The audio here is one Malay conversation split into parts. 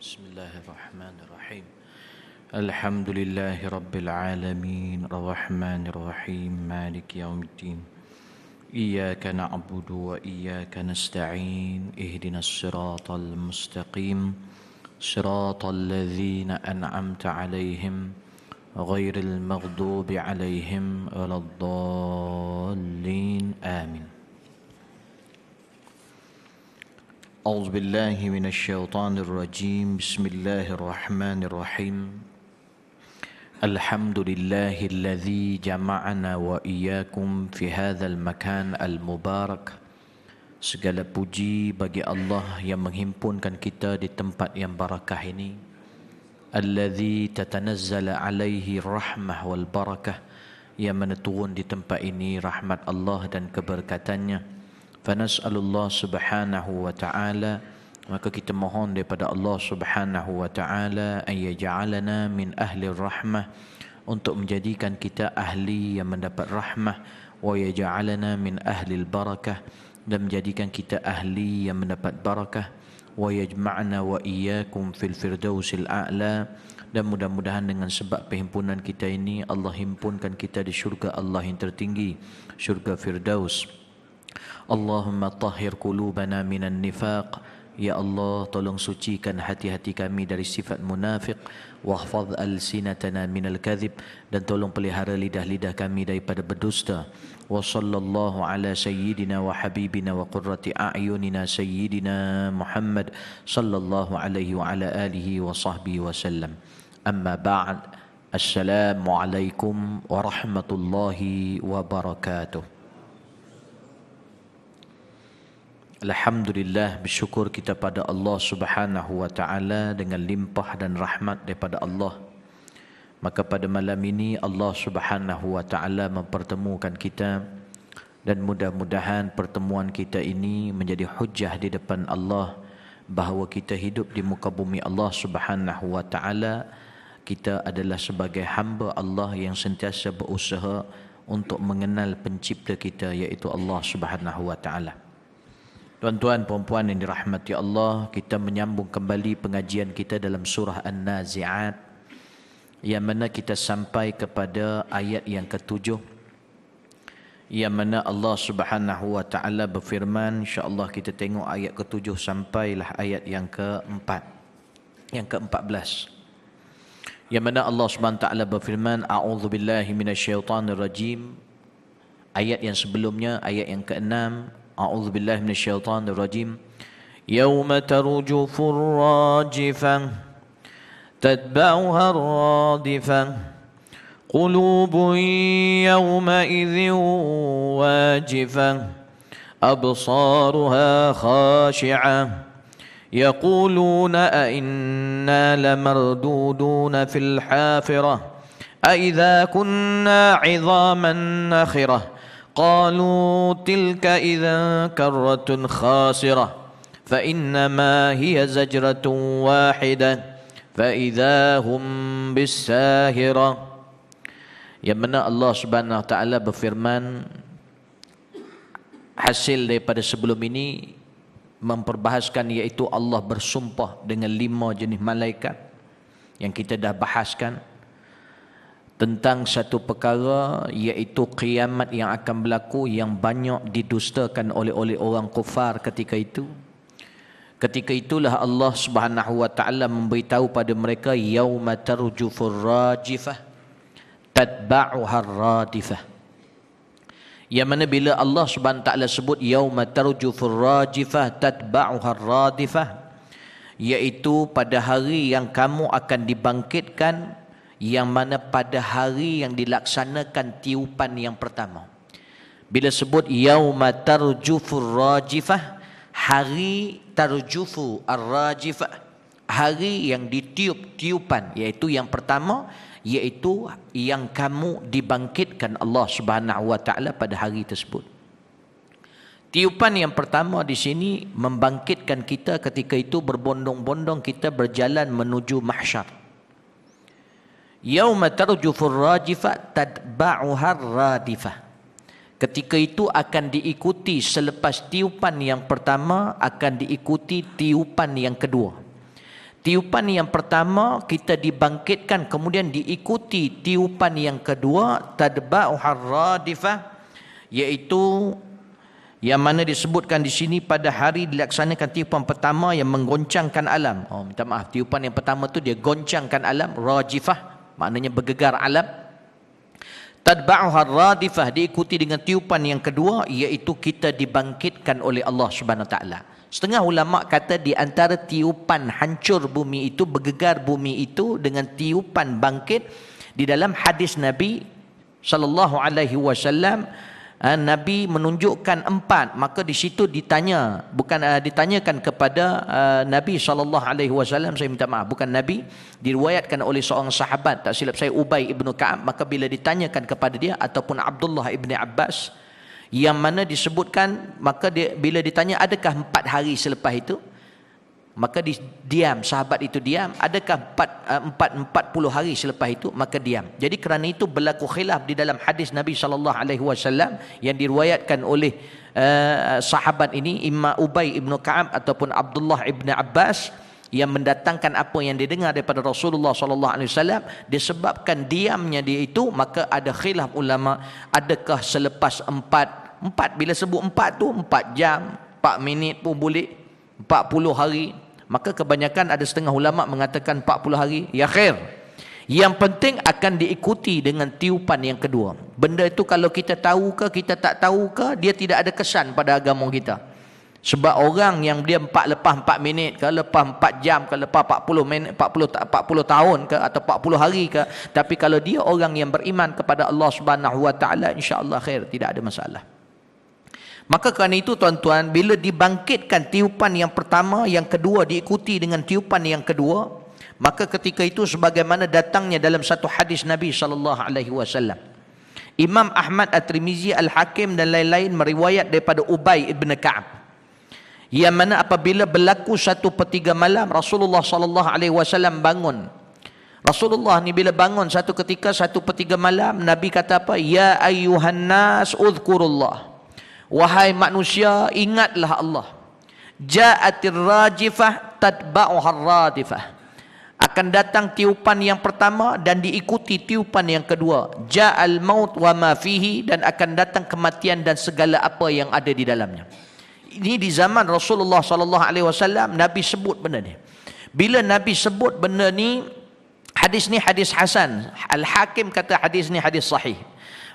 Bismillahirrahmanirrahim. Alhamdulillahi rabbil alamin, arrahmanir rahim, maliki yaumiddin. Iyyaka na'budu wa iyyaka nasta'in. Ihdinas siratal mustaqim. Siratal ladzina an'amta 'alaihim ghairil maghdubi 'alaihim waladdallin. Amin. أعوذ بالله من الشيطان الرجيم. بسم الله الرحمن الرحيم. الحمد لله الذي جمعنا وإياكم في هذا المكان المبارك. Segala puji bagi Allah yang menghimpunkan kita di tempat yang barakah ini. Alladzi tatanazzala alaihi rahmah wal barakah, yang mana turun di tempat ini rahmat Allah dan keberkatannya. Fanas'alullah subhanahu wa ta'ala, maka kita mohon daripada Allah subhanahu wa ta'ala an yaj'alana min ahli rahmah, untuk menjadikan kita ahli yang mendapat rahmah, wa yaj'alana min ahli barakah, dan menjadikan kita ahli yang mendapat barakah, wa yajma'na wa iyyakum fil firdausil a'la, dan mudah-mudahan dengan sebab perhimpunan kita ini Allah himpunkan kita di syurga Allah yang tertinggi, syurga Firdaus. Allahumma tahhir qulubana minan nifaq. Ya Allah, tolong sucikan hati-hati kami dari sifat munafik. Wahfaz alsinatana minal kadhib, dan tolong pelihara lidah-lidah kami daripada berdusta. Wa sallallahu ala sayyidina wa habibina wa qurrati a'yunina sayyidina Muhammad sallallahu alaihi wa ala alihi wa sahbihi wa sallam. Amma ba'd. Assalamu alaikum warahmatullahi wabarakatuh. Alhamdulillah, bersyukur kita pada Allah subhanahu wa ta'ala dengan limpah dan rahmat daripada Allah. Maka pada malam ini Allah subhanahu wa ta'ala mempertemukan kita, dan mudah-mudahan pertemuan kita ini menjadi hujah di depan Allah bahawa kita hidup di muka bumi Allah subhanahu wa ta'ala. Kita adalah sebagai hamba Allah yang sentiasa berusaha untuk mengenal pencipta kita, iaitu Allah subhanahu wa ta'ala. Tuan-tuan, puan-puan yang dirahmati Allah, kita menyambung kembali pengajian kita dalam surah An-Nazi'at, yang mana kita sampai kepada ayat yang ke-7, yang mana Allah subhanahu wa ta'ala berfirman. InsyaAllah kita tengok ayat ke-7 sampailah ayat yang ke-4, yang ke-14, yang mana Allah subhanahu wa ta'ala berfirman, A'udzu billahi minasyaitanir rajim. Ayat yang sebelumnya, ayat yang ke-6, أعوذ بالله من الشيطان الرجيم. يوم ترجف الراجفة تتبعها الرادفة قلوب يومئذ واجفة أبصارها خاشعة يقولون أئنا لمردودون في الحافرة أئذا كنا عظاما نخرة قالوا تلك إذا كرة خاسرة فإنما هي زجرة واحدة فإذا هم بالساهرة. Yang mana Allah subhanahu wa ta'ala berfirman, hasil daripada sebelum ini memperbahaskan, iaitu Allah bersumpah dengan 5 jenis malaikat yang kita dah bahaskan tentang satu perkara, iaitu kiamat yang akan berlaku, yang banyak didustakan oleh orang kufar ketika itu. Ketika itulah Allah subhanahu wa ta'ala memberitahu pada mereka, yauma tarjufur rajifah tatba'uhar radifah. Yang mana bila Allah subhanahu wa ta'ala sebut yauma tarjufur rajifah tatba'uhar radifah, iaitu pada hari yang kamu akan dibangkitkan, yang mana pada hari yang dilaksanakan tiupan yang pertama. Bila sebut yauma tarjufur rajifah, hari tarjufu ar-rajifah, hari yang ditiup tiupan, iaitu yang pertama, iaitu yang kamu dibangkitkan Allah subhanahu wa ta'ala pada hari tersebut. Tiupan yang pertama di sini membangkitkan kita. Ketika itu berbondong-bondong kita berjalan menuju mahsyar. Yauma tarjufur rajifah tatba'uhar radifah. Ketika itu akan diikuti, selepas tiupan yang pertama akan diikuti tiupan yang kedua. Tiupan yang pertama kita dibangkitkan, kemudian diikuti tiupan yang kedua, tadba'uhar radifah, iaitu yang mana disebutkan di sini pada hari dilaksanakan tiupan pertama yang menggoncangkan alam. Oh, minta maaf, tiupan yang pertama tu dia goncangkan alam, rajifah, maknanya bergegar alam. Tadba'uhar radifah, diikuti dengan tiupan yang kedua, iaitu kita dibangkitkan oleh Allah Subhanahu Wa Taala. Setengah ulama kata di antara tiupan hancur bumi itu, bergegar bumi itu dengan tiupan bangkit, di dalam hadis Nabi sallallahu alaihi wasallam, Nabi menunjukkan 4, maka di situ ditanya, ditanyakan kepada Nabi sallallahu alaihi wasallam, saya minta maaf, bukan Nabi, diriwayatkan oleh seorang sahabat, tak silap saya Ubay ibnu Ka'ab, maka bila ditanyakan kepada dia ataupun Abdullah ibni Abbas, yang mana disebutkan, maka dia, bila ditanya adakah 4 hari selepas itu, maka diam, sahabat itu diam. Adakah 40 hari selepas itu, maka diam. Jadi kerana itu berlaku khilaf di dalam hadis Nabi SAW yang diriwayatkan oleh sahabat ini, imma Ubay ibnu Ka'ab ataupun Abdullah ibni Abbas, yang mendatangkan apa yang didengar daripada Rasulullah SAW, disebabkan diamnya dia itu, maka ada khilaf ulama, adakah selepas 4, bila sebut 4 tu 4 jam, 4 minit pun boleh, 40 hari. Maka kebanyakan ada setengah ulama mengatakan 40 hari, ya khair. Yang penting akan diikuti dengan tiupan yang kedua. Benda itu kalau kita tahu ke kita tak tahu ke, dia tidak ada kesan pada agama kita. Sebab orang yang dia lepas 4 minit ke, lepas 4 jam ke, lepas 40 minit, 40 tahun ke, atau 40 hari ke, tapi kalau dia orang yang beriman kepada Allah Subhanahu Wa Taala, insya-Allah khair, tidak ada masalah. Maka kerana itu tuan-tuan, bila dibangkitkan tiupan yang pertama, yang kedua diikuti dengan tiupan yang kedua, maka ketika itu sebagaimana datangnya dalam satu hadis Nabi SAW. Imam Ahmad At-Tirmizi, Al-Hakim dan lain-lain meriwayat daripada Ubay ibn Ka'ab, yang mana apabila berlaku 1/3 malam, Rasulullah SAW bangun. Rasulullah ni bila bangun satu ketika 1/3 malam, Nabi kata apa? Ya ayyuhan nas udhkurullah. Wahai manusia, ingatlah Allah. Ja'atir rajifah tadba'uhar radifah. Akan datang tiupan yang pertama dan diikuti tiupan yang kedua. Ja'al maut wa ma fihi, dan akan datang kematian dan segala apa yang ada di dalamnya. Ini di zaman Rasulullah SAW, Nabi sebut benda ni. Bila Nabi sebut benda ni, hadis ni hadis hasan. Al-Hakim kata hadis ni hadis sahih.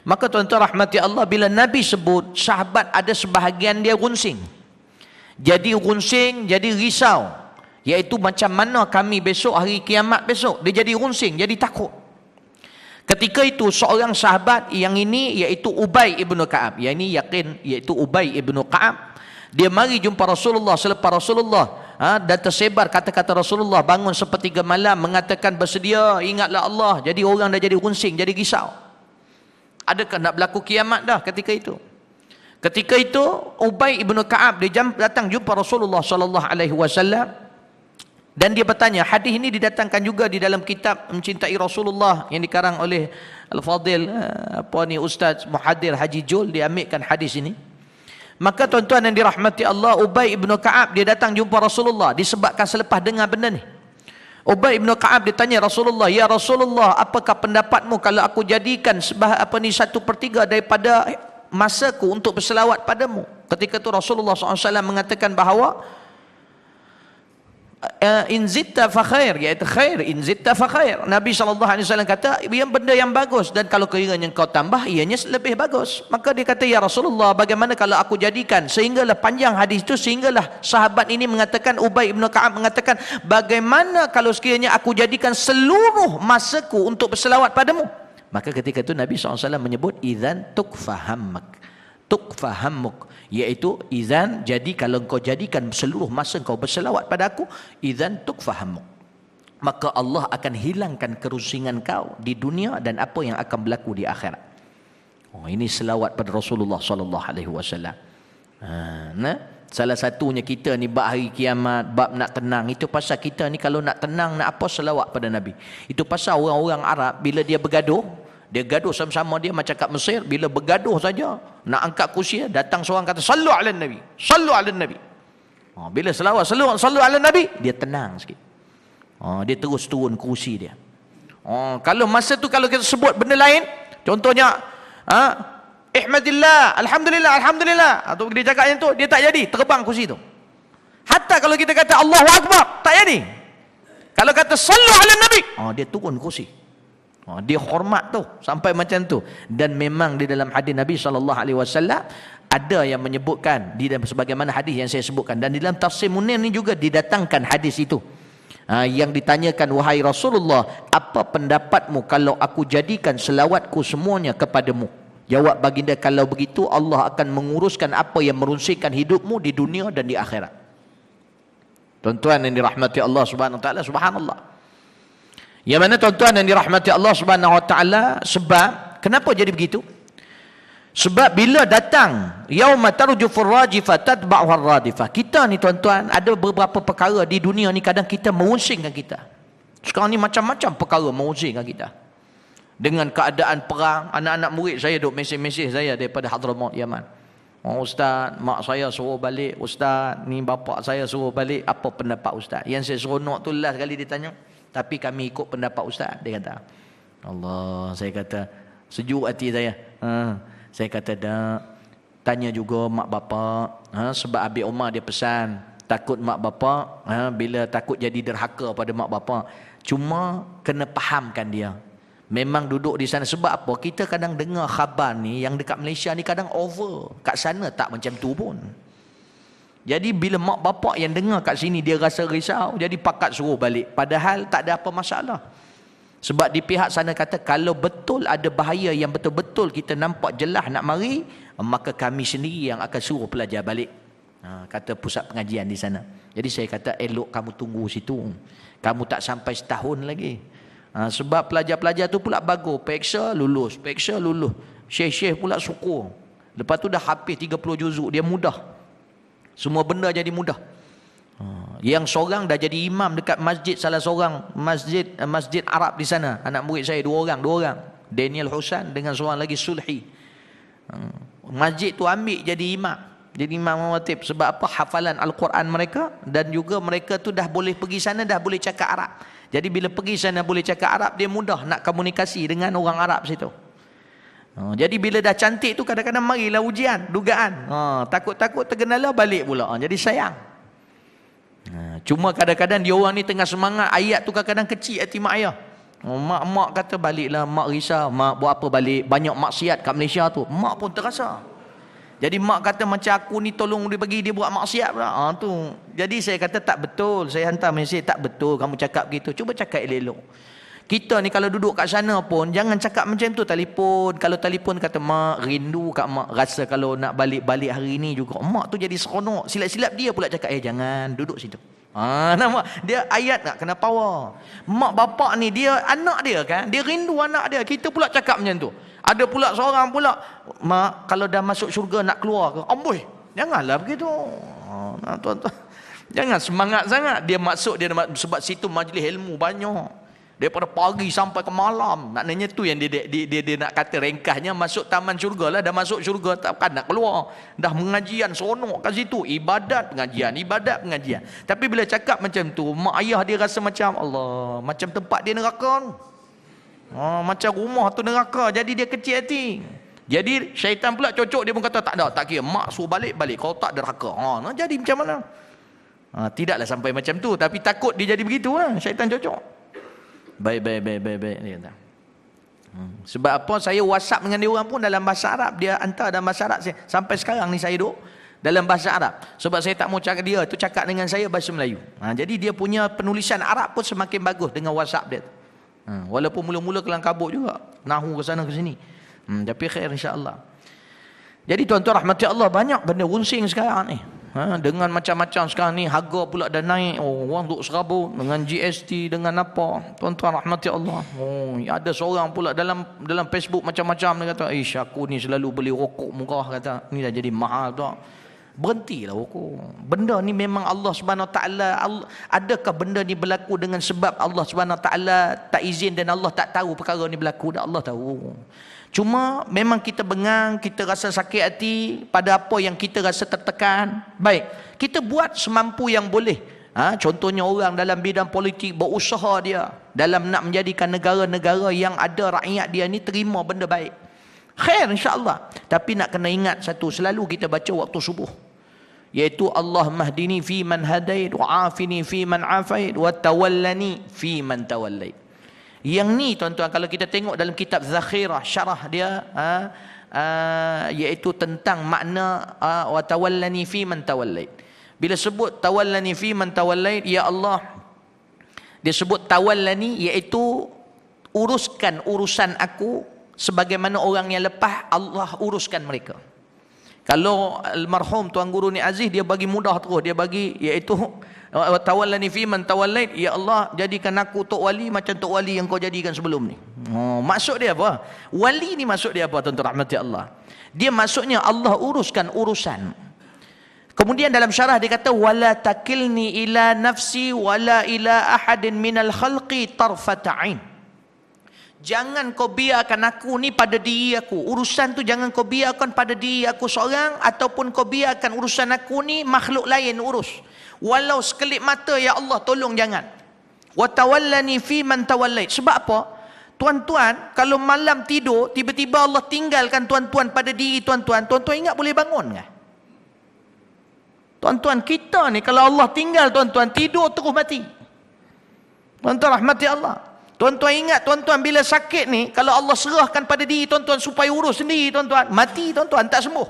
Maka tuan-tuan rahmati Allah, bila Nabi sebut, sahabat ada sebahagian dia runsing. Jadi runsing, jadi risau. Iaitu macam mana kami besok, hari kiamat besok. Dia jadi runsing, jadi takut. Ketika itu seorang sahabat yang ini, iaitu Ubay ibn Ka'ab. Yang ini yakin, iaitu Ubay ibn Ka'ab. Dia mari jumpa Rasulullah selepas Rasulullah dan tersebar kata-kata Rasulullah, bangun 1/3 malam, mengatakan bersedia, ingatlah Allah. Jadi orang dah jadi runsing, jadi risau. Adakah nak berlaku kiamat dah ketika itu? Ketika itu Ubay ibn Ka'ab dia datang jumpa Rasulullah SAW, dan dia bertanya. Hadis ini didatangkan juga di dalam kitab Mencintai Rasulullah yang dikarang oleh Al-Fadil Ustaz Muhadir Haji Jul, dia ambilkan hadis ini. Maka tuan-tuan yang dirahmati Allah, Ubay ibn Ka'ab dia datang jumpa Rasulullah disebabkan selepas dengar benda ni. Ubay ibn Ka'ab ditanya Rasulullah, ya Rasulullah, apakah pendapatmu kalau aku jadikan 1/3 daripada masaku untuk berselawat padamu? Ketika itu Rasulullah SAW mengatakan bahawa in zitta fa khair, iaitu khair, in zitta fa khair. Nabi SAW kata, yang benda yang bagus, dan kalau kiranya kau tambah, ianya lebih bagus. Maka dia kata, ya Rasulullah, bagaimana kalau aku jadikan, sehinggalah panjang hadis itu, sehinggalah sahabat ini mengatakan, Ubay ibn Ka'ab mengatakan, bagaimana kalau sekiranya aku jadikan seluruh masaku untuk berselawat padamu? Maka ketika itu Nabi SAW menyebut, idzan tukfahammak, tukfahammuk, iaitu izan, jadi kalau engkau jadikan seluruh masa engkau berselawat pada aku, izan tukfahammuk, maka Allah akan hilangkan kerusingan kau di dunia dan apa yang akan berlaku di akhirat. Oh, ini selawat pada Rasulullah SAW. Nah, salah satunya kita ni bab hari kiamat, bab nak tenang, itu pasal kita ni kalau nak tenang, nak apa, selawat pada Nabi. Itu pasal orang-orang Arab bila dia bergaduh, dia gaduh sama-sama, dia macam kat Mesir, bila bergaduh saja nak angkat kursi, datang seorang kata sallu ala nabi, sallu ala nabi. Bila selawat sallu ala nabi, dia tenang sikit. Dia terus turun kursi dia. Kalau masa tu kalau kita sebut benda lain, contohnya ihmadillah, alhamdulillah, alhamdulillah, atau dia cakap yang tu, dia tak jadi, terbang kursi tu. Hatta kalau kita kata Allahu Akbar, tak jadi. Kalau kata sallu ala nabi, dia turun kursi. Dia hormat tu sampai macam tu. Dan memang di dalam hadis Nabi SAW ada yang menyebutkan di dalam sebagaimana hadis yang saya sebutkan, dan di dalam tafsir Munir ni juga didatangkan hadis itu. Yang ditanyakan, wahai Rasulullah, apa pendapatmu kalau aku jadikan selawatku semuanya kepadamu? Jawab baginda, kalau begitu Allah akan menguruskan apa yang merunsingkan hidupmu di dunia dan di akhirat. Tuan-tuan yang dirahmati Allah Subhanahu wa taala, subhanallah. Yang mana tuan-tuan yang dirahmati Allah Subhanahu wa taala, sebab kenapa jadi begitu? Sebab bila datang yauma tarjufur rajifah tatba'uhar radifah. Kita ni tuan-tuan, ada beberapa perkara di dunia ni kadang kita merungsingkan kita. Sekarang ni macam-macam perkara merungsingkan kita. Dengan keadaan perang, anak-anak murid saya duk mesej-mesej saya daripada Hadramaut Yaman. Ustaz, mak saya suruh balik. Ustaz, ni bapa saya suruh balik. Apa pendapat ustaz? Yang saya seronok tu last kali dia tanya, tapi kami ikut pendapat ustaz, dia kata. Allah, saya kata sejuk hati saya. Saya kata dah, tanya juga mak bapa. Sebab Abi Umar dia pesan, takut mak bapa bila takut jadi derhaka pada mak bapa. Cuma kena fahamkan dia. Memang duduk di sana. Sebab apa? Kita kadang dengar khabar ni yang dekat Malaysia ni kadang over. Kat sana tak macam tu pun. Jadi bila mak bapak yang dengar kat sini dia rasa risau, jadi pakat suruh balik. Padahal tak ada apa masalah. Sebab di pihak sana kata kalau betul ada bahaya yang betul-betul kita nampak jelas nak mari, maka kami sendiri yang akan suruh pelajar balik. Kata pusat pengajian di sana. Jadi saya kata elok kamu tunggu situ. Kamu tak sampai setahun lagi. Sebab pelajar-pelajar tu pula bagus. Peksa lulus. Peksa lulus. Syekh-syekh pula syukur. Lepas tu dah habis 30 juzuk. Dia mudah. Semua benda jadi mudah. Yang seorang dah jadi imam dekat masjid, salah seorang masjid Arab di sana. Anak murid saya dua orang. Daniel Husan dengan seorang lagi Sulhi. Masjid tu ambil jadi imam. Jadi imam rawatib. Sebab apa? Hafalan Al-Quran mereka. Dan juga mereka tu dah boleh pergi sana, dah boleh cakap Arab. Jadi bila pergi sana boleh cakap Arab, dia mudah nak komunikasi dengan orang Arab situ. Jadi bila dah cantik tu kadang-kadang marilah ujian, dugaan. Takut-takut tergenala balik pula. Jadi sayang. Cuma kadang-kadang dia orang ni tengah semangat, ayat tu kadang-kadang kecil hati mak ayah. Mak kata baliklah, mak risau. Mak buat apa balik? Banyak maksiat kat Malaysia tu. Mak pun terasa. Jadi mak kata macam aku ni tolong dia bagi dia buat maksiat pula. Tu. Jadi saya kata tak betul. Saya hantar mesej, tak betul kamu cakap begitu. Cuba cakap elok-elok. Kita ni kalau duduk kat sana pun jangan cakap macam tu. Telefon, kalau telefon kata mak rindu kat mak, rasa kalau nak balik hari ni juga. Mak tu jadi seronok. Silap-silap dia pula cakap jangan duduk situ. Nampak dia ayat nak kena power. Mak bapak ni dia anak dia kan, dia rindu anak dia. Kita pula cakap macam tu. Ada pula seorang pula, mak kalau dah masuk syurga nak keluar ke? Amboi, janganlah begitu. Tuan-tuan, jangan semangat sangat. Dia masuk, dia sebab situ majlis ilmu banyak. Daripada pagi sampai ke malam. Maknanya tu yang dia nak kata ringkasnya, masuk taman syurga lah. Dah masuk syurga takkan nak keluar. Dah mengajian seronok kat situ. Ibadat pengajian, ibadat pengajian. Tapi bila cakap macam tu, mak ayah dia rasa macam Allah, macam tempat dia neraka. Macam rumah tu neraka. Jadi dia kecil hati. Jadi syaitan pula cocok, dia pun kata tak ada, tak kira mak suruh balik, kalau tak neraka. Jadi macam mana? Tidaklah sampai macam tu, tapi takut dia jadi begitu lah. Syaitan cocok. Baik dia kata. Sebab apa? Saya WhatsApp dengan dia orang pun dalam bahasa Arab. Dia hantar dalam bahasa Arab. Sampai sekarang ni saya duduk dalam bahasa Arab. Sebab saya tak mau cakap dia tu cakap dengan saya bahasa Melayu. Jadi dia punya penulisan Arab pun semakin bagus dengan WhatsApp dia. Walaupun mula-mula kelang kabut juga, nahu ke sana ke sini. Tapi khair insya-Allah. Jadi tuan-tuan rahmati Allah, banyak benda runsing sekarang ni. Dengan macam-macam sekarang ni, harga pula dah naik. Orang duk serabut dengan GST, dengan apa. Tuan-tuan rahmati Allah. Ada seorang pula dalam Facebook macam-macam, dia kata, aku ni selalu beli rokok murah, kata, ni dah jadi mahal tu. Berhentilah rokok. Benda ni memang Allah Subhanahu taala, adakah benda ni berlaku dengan sebab Allah Subhanahu taala tak izin dan Allah tak tahu perkara ni berlaku? Dan Allah tahu. Cuma memang kita bengang, kita rasa sakit hati pada apa yang kita rasa tertekan. Baik, kita buat semampu yang boleh. Contohnya orang dalam bidang politik berusaha dia dalam nak menjadikan negara-negara yang ada rakyat dia ni terima benda baik. Khair insya-Allah. Tapi nak kena ingat satu, selalu kita baca waktu subuh, iaitu Allahumma hdini fi man hadait wa afini fi man afait wa tawallani fi man tawallait. Yang ni tuan-tuan, kalau kita tengok dalam kitab Zakhirah syarah dia, iaitu tentang makna wa tawallani fi man tawallait. Bila sebut tawallani fi man tawallait, ya Allah, dia sebut tawallani iaitu uruskan urusan aku sebagaimana orang yang lepas Allah uruskan mereka. Kalau almarhum Tuan Guru Ni Aziz, dia bagi mudah terus, dia bagi iaitu tawallani fi man tawallait, ya Allah jadikan aku tok wali macam tok wali yang kau jadikan sebelum ni. Maksud dia apa? Wali ni maksud dia apa tuan-tuan rahmati Allah? Dia maksudnya Allah uruskan urusan. Kemudian dalam syarah dia kata wala takilni ila nafsi wala ila ahadin minal khalqi tarfata ain. Jangan kau biarkan aku ni pada diri aku. Urusan tu jangan kau biarkan pada diri aku seorang, ataupun kau biarkan urusan aku ni makhluk lain urus. Walau sekelip mata, ya Allah tolong jangan. Wa tawallani fi man tawallait. Sebab apa? Tuan-tuan, kalau malam tidur tiba-tiba Allah tinggalkan tuan-tuan pada diri tuan-tuan, tuan-tuan ingat boleh bangun ke? Tuan-tuan, kita ni kalau Allah tinggal tuan-tuan, tidur terus mati. Tuan-tuan rahmati Allah. Tuan-tuan ingat tuan-tuan, bila sakit ni, kalau Allah serahkan pada diri tuan-tuan supaya urus sendiri tuan-tuan, mati tuan-tuan, tak sembuh.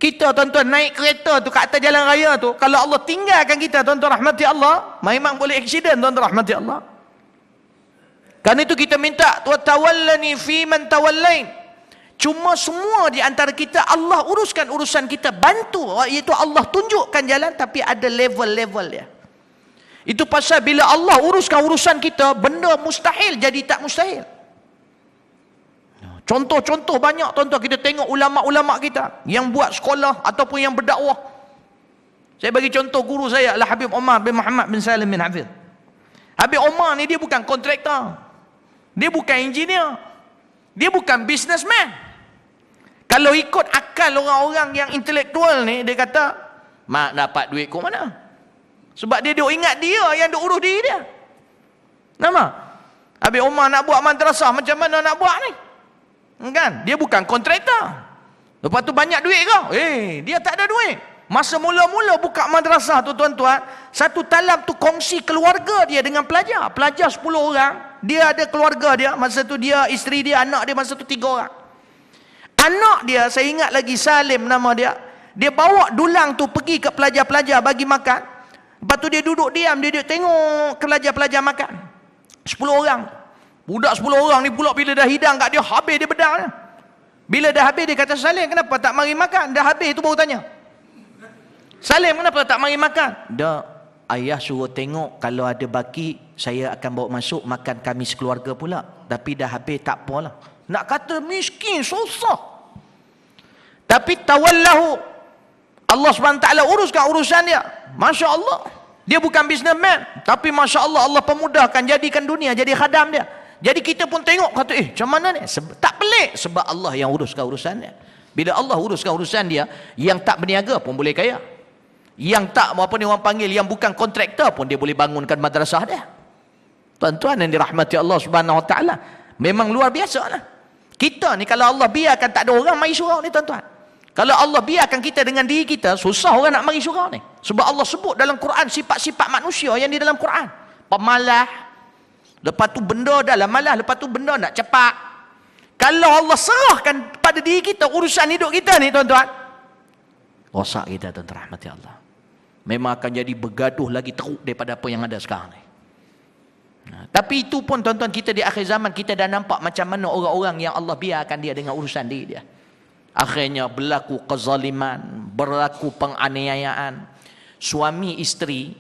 Kita tuan-tuan naik kereta tu kat atas jalan raya tu, kalau Allah tinggalkan kita tuan-tuan rahmati Allah, memang boleh aksiden tuan-tuan rahmati Allah. Kerana itu kita minta wa tawallani fi man tawallait. Cuma semua di antara kita Allah uruskan urusan kita, bantu, iaitu Allah tunjukkan jalan, tapi ada level-level dia. Itu pasal bila Allah uruskan urusan kita, benda mustahil jadi tak mustahil. Contoh-contoh banyak tuan-tuan, kita tengok ulama-ulama kita yang buat sekolah ataupun yang berdakwah. Saya bagi contoh guru saya adalah Habib Omar bin Muhammad bin Salim bin Hafiz. Habib Omar ni dia bukan kontraktor, dia bukan engineer, dia bukan businessman. Kalau ikut akal orang-orang yang intelektual ni, dia kata, mak dapat duit kau mana? Sebab dia duk ingat dia yang duk urus diri dia. Nama? Habib Omar nak buat madrasah, macam mana nak buat ni? Kan? Dia bukan kontraktor. Lepas tu banyak duit kau? Dia tak ada duit. Masa mula-mula buka madrasah tu tuan-tuan, satu talam tu kongsi keluarga dia dengan pelajar. Pelajar 10 orang. Dia ada keluarga dia. Masa tu dia, isteri dia, anak dia masa tu 3 orang. Anak dia, saya ingat lagi, Salim nama dia. Dia bawa dulang tu pergi ke pelajar-pelajar bagi makan. Lepas tu dia duduk diam, dia tengok pelajar-pelajar makan. 10 orang. Budak 10 orang ni pula bila dah hidang kat dia, habis dia bedang dia. Bila dah habis, dia kata, Salim kenapa tak mari makan? Dah habis tu baru tanya. Salim kenapa tak mari makan? Dah, ayah suruh tengok kalau ada baki, saya akan bawa masuk makan kami sekeluarga pula. Tapi dah habis tak apalah. Nak kata miskin, susah. Tapi tawallahu, Allah SWT uruskan urusan dia. Masya Allah. Dia bukan businessman, tapi Masya Allah, Allah pemudahkan, jadikan dunia jadi khadam dia. Jadi kita pun tengok, kata macam mana ni? Tak pelik, sebab Allah yang uruskan urusan dia. Bila Allah uruskan urusan dia, yang tak berniaga pun boleh kaya. Yang tak, apa ni orang panggil, yang bukan kontraktor pun dia boleh bangunkan madrasah dia. Tuan-tuan yang dirahmati Allah SWT, memang luar biasa lah. Kita ni kalau Allah biarkan tak ada orang mari surau ni tuan-tuan. Kalau Allah biarkan kita dengan diri kita, susah orang nak mari surau ni. Sebab Allah sebut dalam Quran sifat-sifat manusia yang di dalam Quran. Pemalas, lepas tu benda dalam malas, lepas tu benda nak cepat. Kalau Allah serahkan pada diri kita urusan hidup kita ni tuan-tuan, rosak kita tuan-tuan rahmati Allah. Memang akan jadi bergaduh lagi teruk daripada apa yang ada sekarang ni. Tapi itu pun tuan-tuan, kita di akhir zaman kita dah nampak macam mana orang-orang yang Allah biarkan dia dengan urusan diri dia. Akhirnya berlaku kezaliman, berlaku penganiayaan. Suami isteri,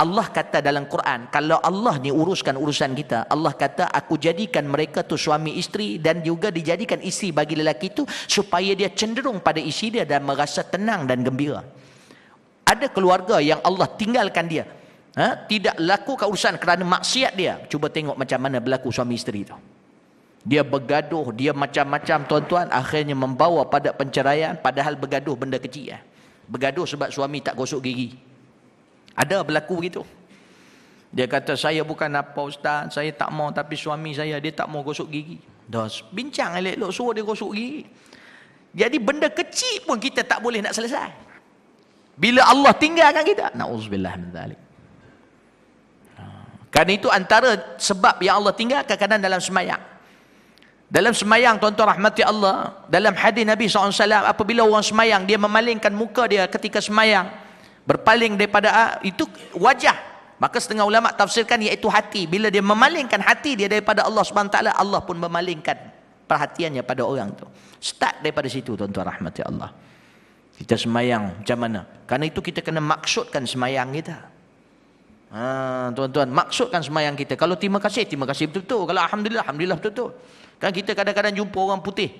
Allah kata dalam Quran, kalau Allah ni uruskan urusan kita, Allah kata aku jadikan mereka tu suami isteri, dan juga dijadikan isteri bagi lelaki tu supaya dia cenderung pada isteri dia dan merasa tenang dan gembira. Ada keluarga yang Allah tinggalkan dia, tidak lakukan urusan kerana maksiat dia. Cuba tengok macam mana berlaku suami isteri tu. Dia bergaduh, dia macam-macam tuan-tuan, akhirnya membawa pada penceraian, padahal bergaduh benda kecil. Bergaduh sebab suami tak gosok gigi. Ada berlaku begitu. Dia kata, saya bukan apa ustaz, saya tak mau, tapi suami saya dia tak mau gosok gigi. Dah bincang elok-elok suruh dia gosok gigi. Jadi benda kecil pun kita tak boleh nak selesai. Bila Allah tinggalkan kita, na'udzubillah min dzalik. Kerana itu antara sebab yang Allah tinggalkan kadang dalam semayang. Dalam semayang, tuan-tuan rahmati Allah, dalam hadis Nabi SAW, apabila orang semayang, dia memalingkan muka dia ketika semayang, berpaling daripada itu wajah. Maka setengah ulama tafsirkan iaitu hati. Bila dia memalingkan hati dia daripada Allah SWT, Allah pun memalingkan perhatiannya pada orang tu. Start daripada situ, tuan-tuan rahmati Allah. Kita semayang macam mana? Kerana itu kita kena maksudkan semayang kita. Tuan-tuan, maksudkan semayang kita. Kalau terima kasih betul-betul. Kalau alhamdulillah, alhamdulillah betul-betul. Kan kita kadang-kadang jumpa orang putih.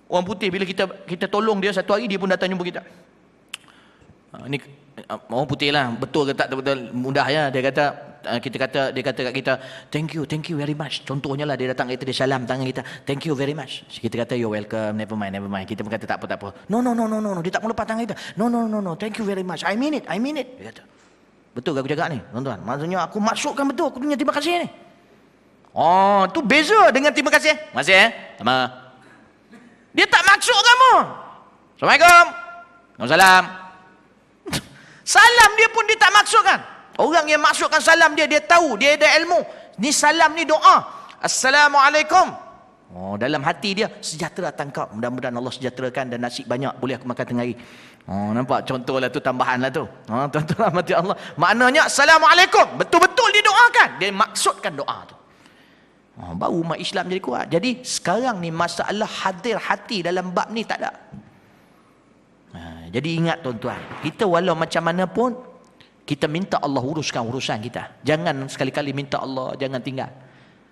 Orang putih bila kita tolong dia satu hari, dia pun datang jumpa kita. Ini orang putih lah, betul ke tak betul, mudah ya. Dia kata kat kita, thank you very much. Contohnya lah, dia datang kita, dia salam tangan kita, thank you very much. Kita kata you're welcome, never mind. Kita pun kata tak apa. No, dia tak mau lepas tangan kita. No, thank you very much, I mean it. Dia kata, betul ke aku cakap ni, tuan-tuan? Maksudnya aku maksudkan betul, aku punya terima kasih ni. Oh, tu beza dengan terima kasih. Terima kasih sama. Dia tak maksud kamu. Assalamualaikum. Waalaikumsalam. Salam dia pun dia tak maksudkan. Orang yang maksudkan salam dia tahu, dia ada ilmu. Ni salam ni doa. Assalamualaikum. Oh, dalam hati dia, sejahtera tangkap. Mudah-mudahan Allah sejahterakan dan nasi banyak boleh aku makan tengah hari. Oh, nampak contoh lah tu, tambahan lah tu. Tuan-tuan rahmati Allah. Maknanya Assalamualaikum. Betul-betul dia doakan. Dia maksudkan doa tu. Baru umat Islam jadi kuat. Jadi sekarang ni masalah hadir hati dalam bab ni tak ada. Jadi ingat tuan-tuan, kita walau macam mana pun, kita minta Allah uruskan urusan kita. Jangan sekali-kali minta Allah jangan tinggal.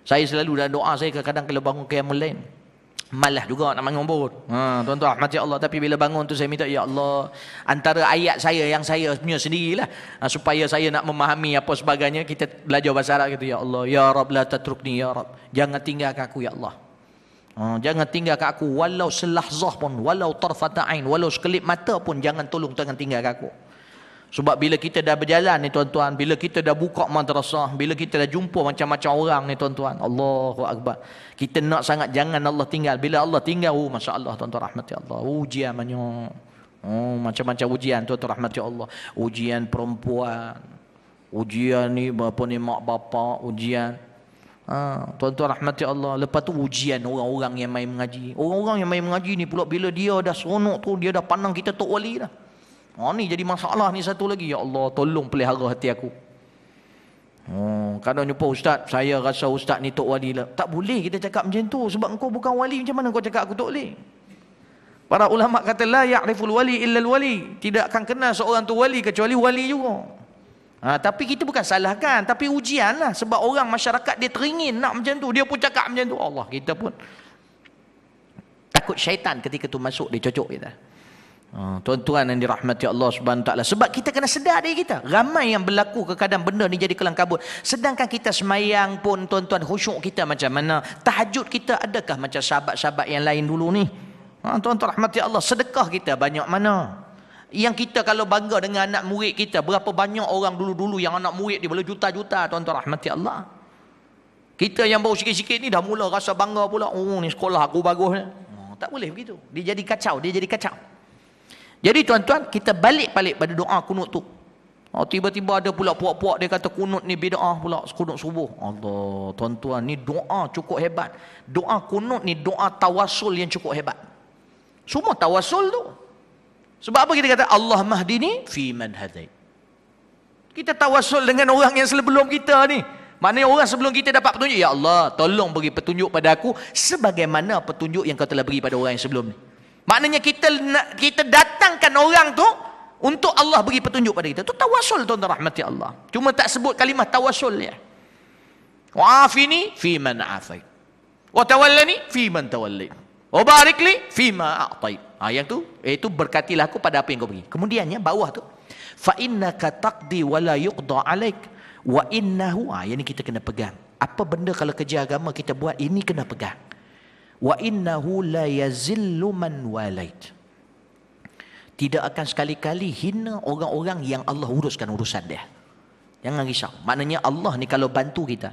Saya selalu dalam doa saya, kadang-kadang kalau bangun qiyamul lail, malas juga nak bangun pun. Tuan-tuan rahmati Allah. Tapi bila bangun tu saya minta, ya Allah, antara ayat saya yang saya punya sendirilah, supaya saya nak memahami apa sebagainya, kita belajar bahasa Arab gitu, ya Allah, ya Rab la tatrukni ya Rab, jangan tinggalkan aku ya Allah. Jangan tinggalkan aku walau selahzah pun, walau tarfata ain, walau sekelip mata pun, jangan tinggalkan aku. Sebab bila kita dah berjalan ni tuan-tuan, bila kita dah buka madrasah, bila kita dah jumpa macam-macam orang ni tuan-tuan, Allahu Akbar, kita nak sangat jangan Allah tinggal. Bila Allah tinggal, masya-Allah tuan-tuan rahmati Allah, ujian banyak. Macam-macam ujian tuan-tuan rahmati Allah. Ujian perempuan, ujian ni apa ni mak bapak, ujian tuan-tuan rahmati Allah. Lepas tu ujian orang-orang yang main mengaji. Orang-orang yang main mengaji ni pula, bila dia dah seronok tu, dia dah pandang kita tok wali dah. Ni jadi masalah ni satu lagi. Ya Allah, tolong pelihara hati aku. Kadang jumpa ustaz, saya rasa ustaz ni tok wali lah. Tak boleh kita cakap macam tu, sebab engkau bukan wali. Macam mana kau cakap aku tok wali? Para ulama kata, la ya'riful wali illa al-wali. Tidak akan kenal seorang tu wali kecuali wali juga. Tapi kita bukan salahkan, tapi ujian lah. Sebab orang masyarakat dia teringin nak macam tu, dia pun cakap macam tu. Allah, kita pun takut syaitan ketika tu masuk, dia cocok kita. Tuan-tuan yang dirahmati Allah Subhanahu Wa Taala, sebab kita kena sedar diri kita. Ramai yang berlaku kadang benda ni jadi kelang kabut. Sedangkan kita semayang pun tuan-tuan, khusyuk kita macam mana? Tahajud kita adakah macam sahabat-sahabat yang lain dulu ni? Tuan-tuan rahmati Allah, sedekah kita banyak mana? Yang kita kalau bangga dengan anak murid kita, berapa banyak orang dulu-dulu yang anak murid dia berjuta-juta, tuan-tuan rahmati Allah. Kita yang baru sikit-sikit ni dah mula rasa bangga pula. Ni sekolah aku bagus. Tak boleh begitu. Dia jadi kacau. Jadi tuan-tuan, kita balik pada doa kunut tu. Tiba-tiba ada pula puak-puak dia kata kunut ni bid'ah pula, kunut subuh. Allah, tuan-tuan, ni doa cukup hebat. Doa kunut ni doa tawassul yang cukup hebat. Semua tawassul tu. Sebab apa kita kata Allah mahdini fi man hadait. Kita tawassul dengan orang yang sebelum kita ni. Maknanya orang sebelum kita dapat petunjuk, ya Allah, tolong bagi petunjuk pada aku sebagaimana petunjuk yang kau telah beri pada orang yang sebelum ni. Maknanya kita datangkan orang tu untuk Allah beri petunjuk pada kita. Tu tawassul tuan-tuan rahmati Allah. Cuma tak sebut kalimah tawassul ya. Wa'afini fi man afait. Wa tawallani fi man tawallait. Wa barik li fi ma a'tait. Yang tu iaitu berkatilah aku pada apa yang kau beri. Kemudiannya bawah tu, fa innaka taqdi wa la yuqda alaik wa innahu, yang ni kita kena pegang. Apa benda kalau kerja agama kita buat, ini kena pegang. Wa innahu la yazillu man walait. tidak akan sekali-kali hina orang-orang yang Allah uruskan urusan dia. Jangan risau. Maknanya Allah ni kalau bantu kita,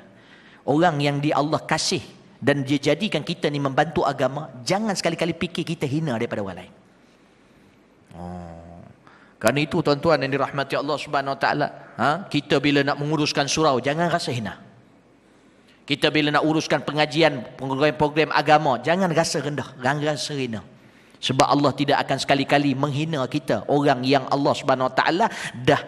orang yang Allah kasih dan dia jadikan kita ni membantu agama, jangan sekali-kali fikir kita hina daripada orang lain. Kerana itu tuan-tuan yang dirahmati Allah Subhanahu Wa Taala, kita bila nak menguruskan surau jangan rasa hina. Kita bila nak uruskan pengajian, program-program agama, jangan rasa rendah, jangan rasa hina. Sebab Allah tidak akan sekali-kali menghina kita, orang yang Allah Subhanahu Wa Taala dah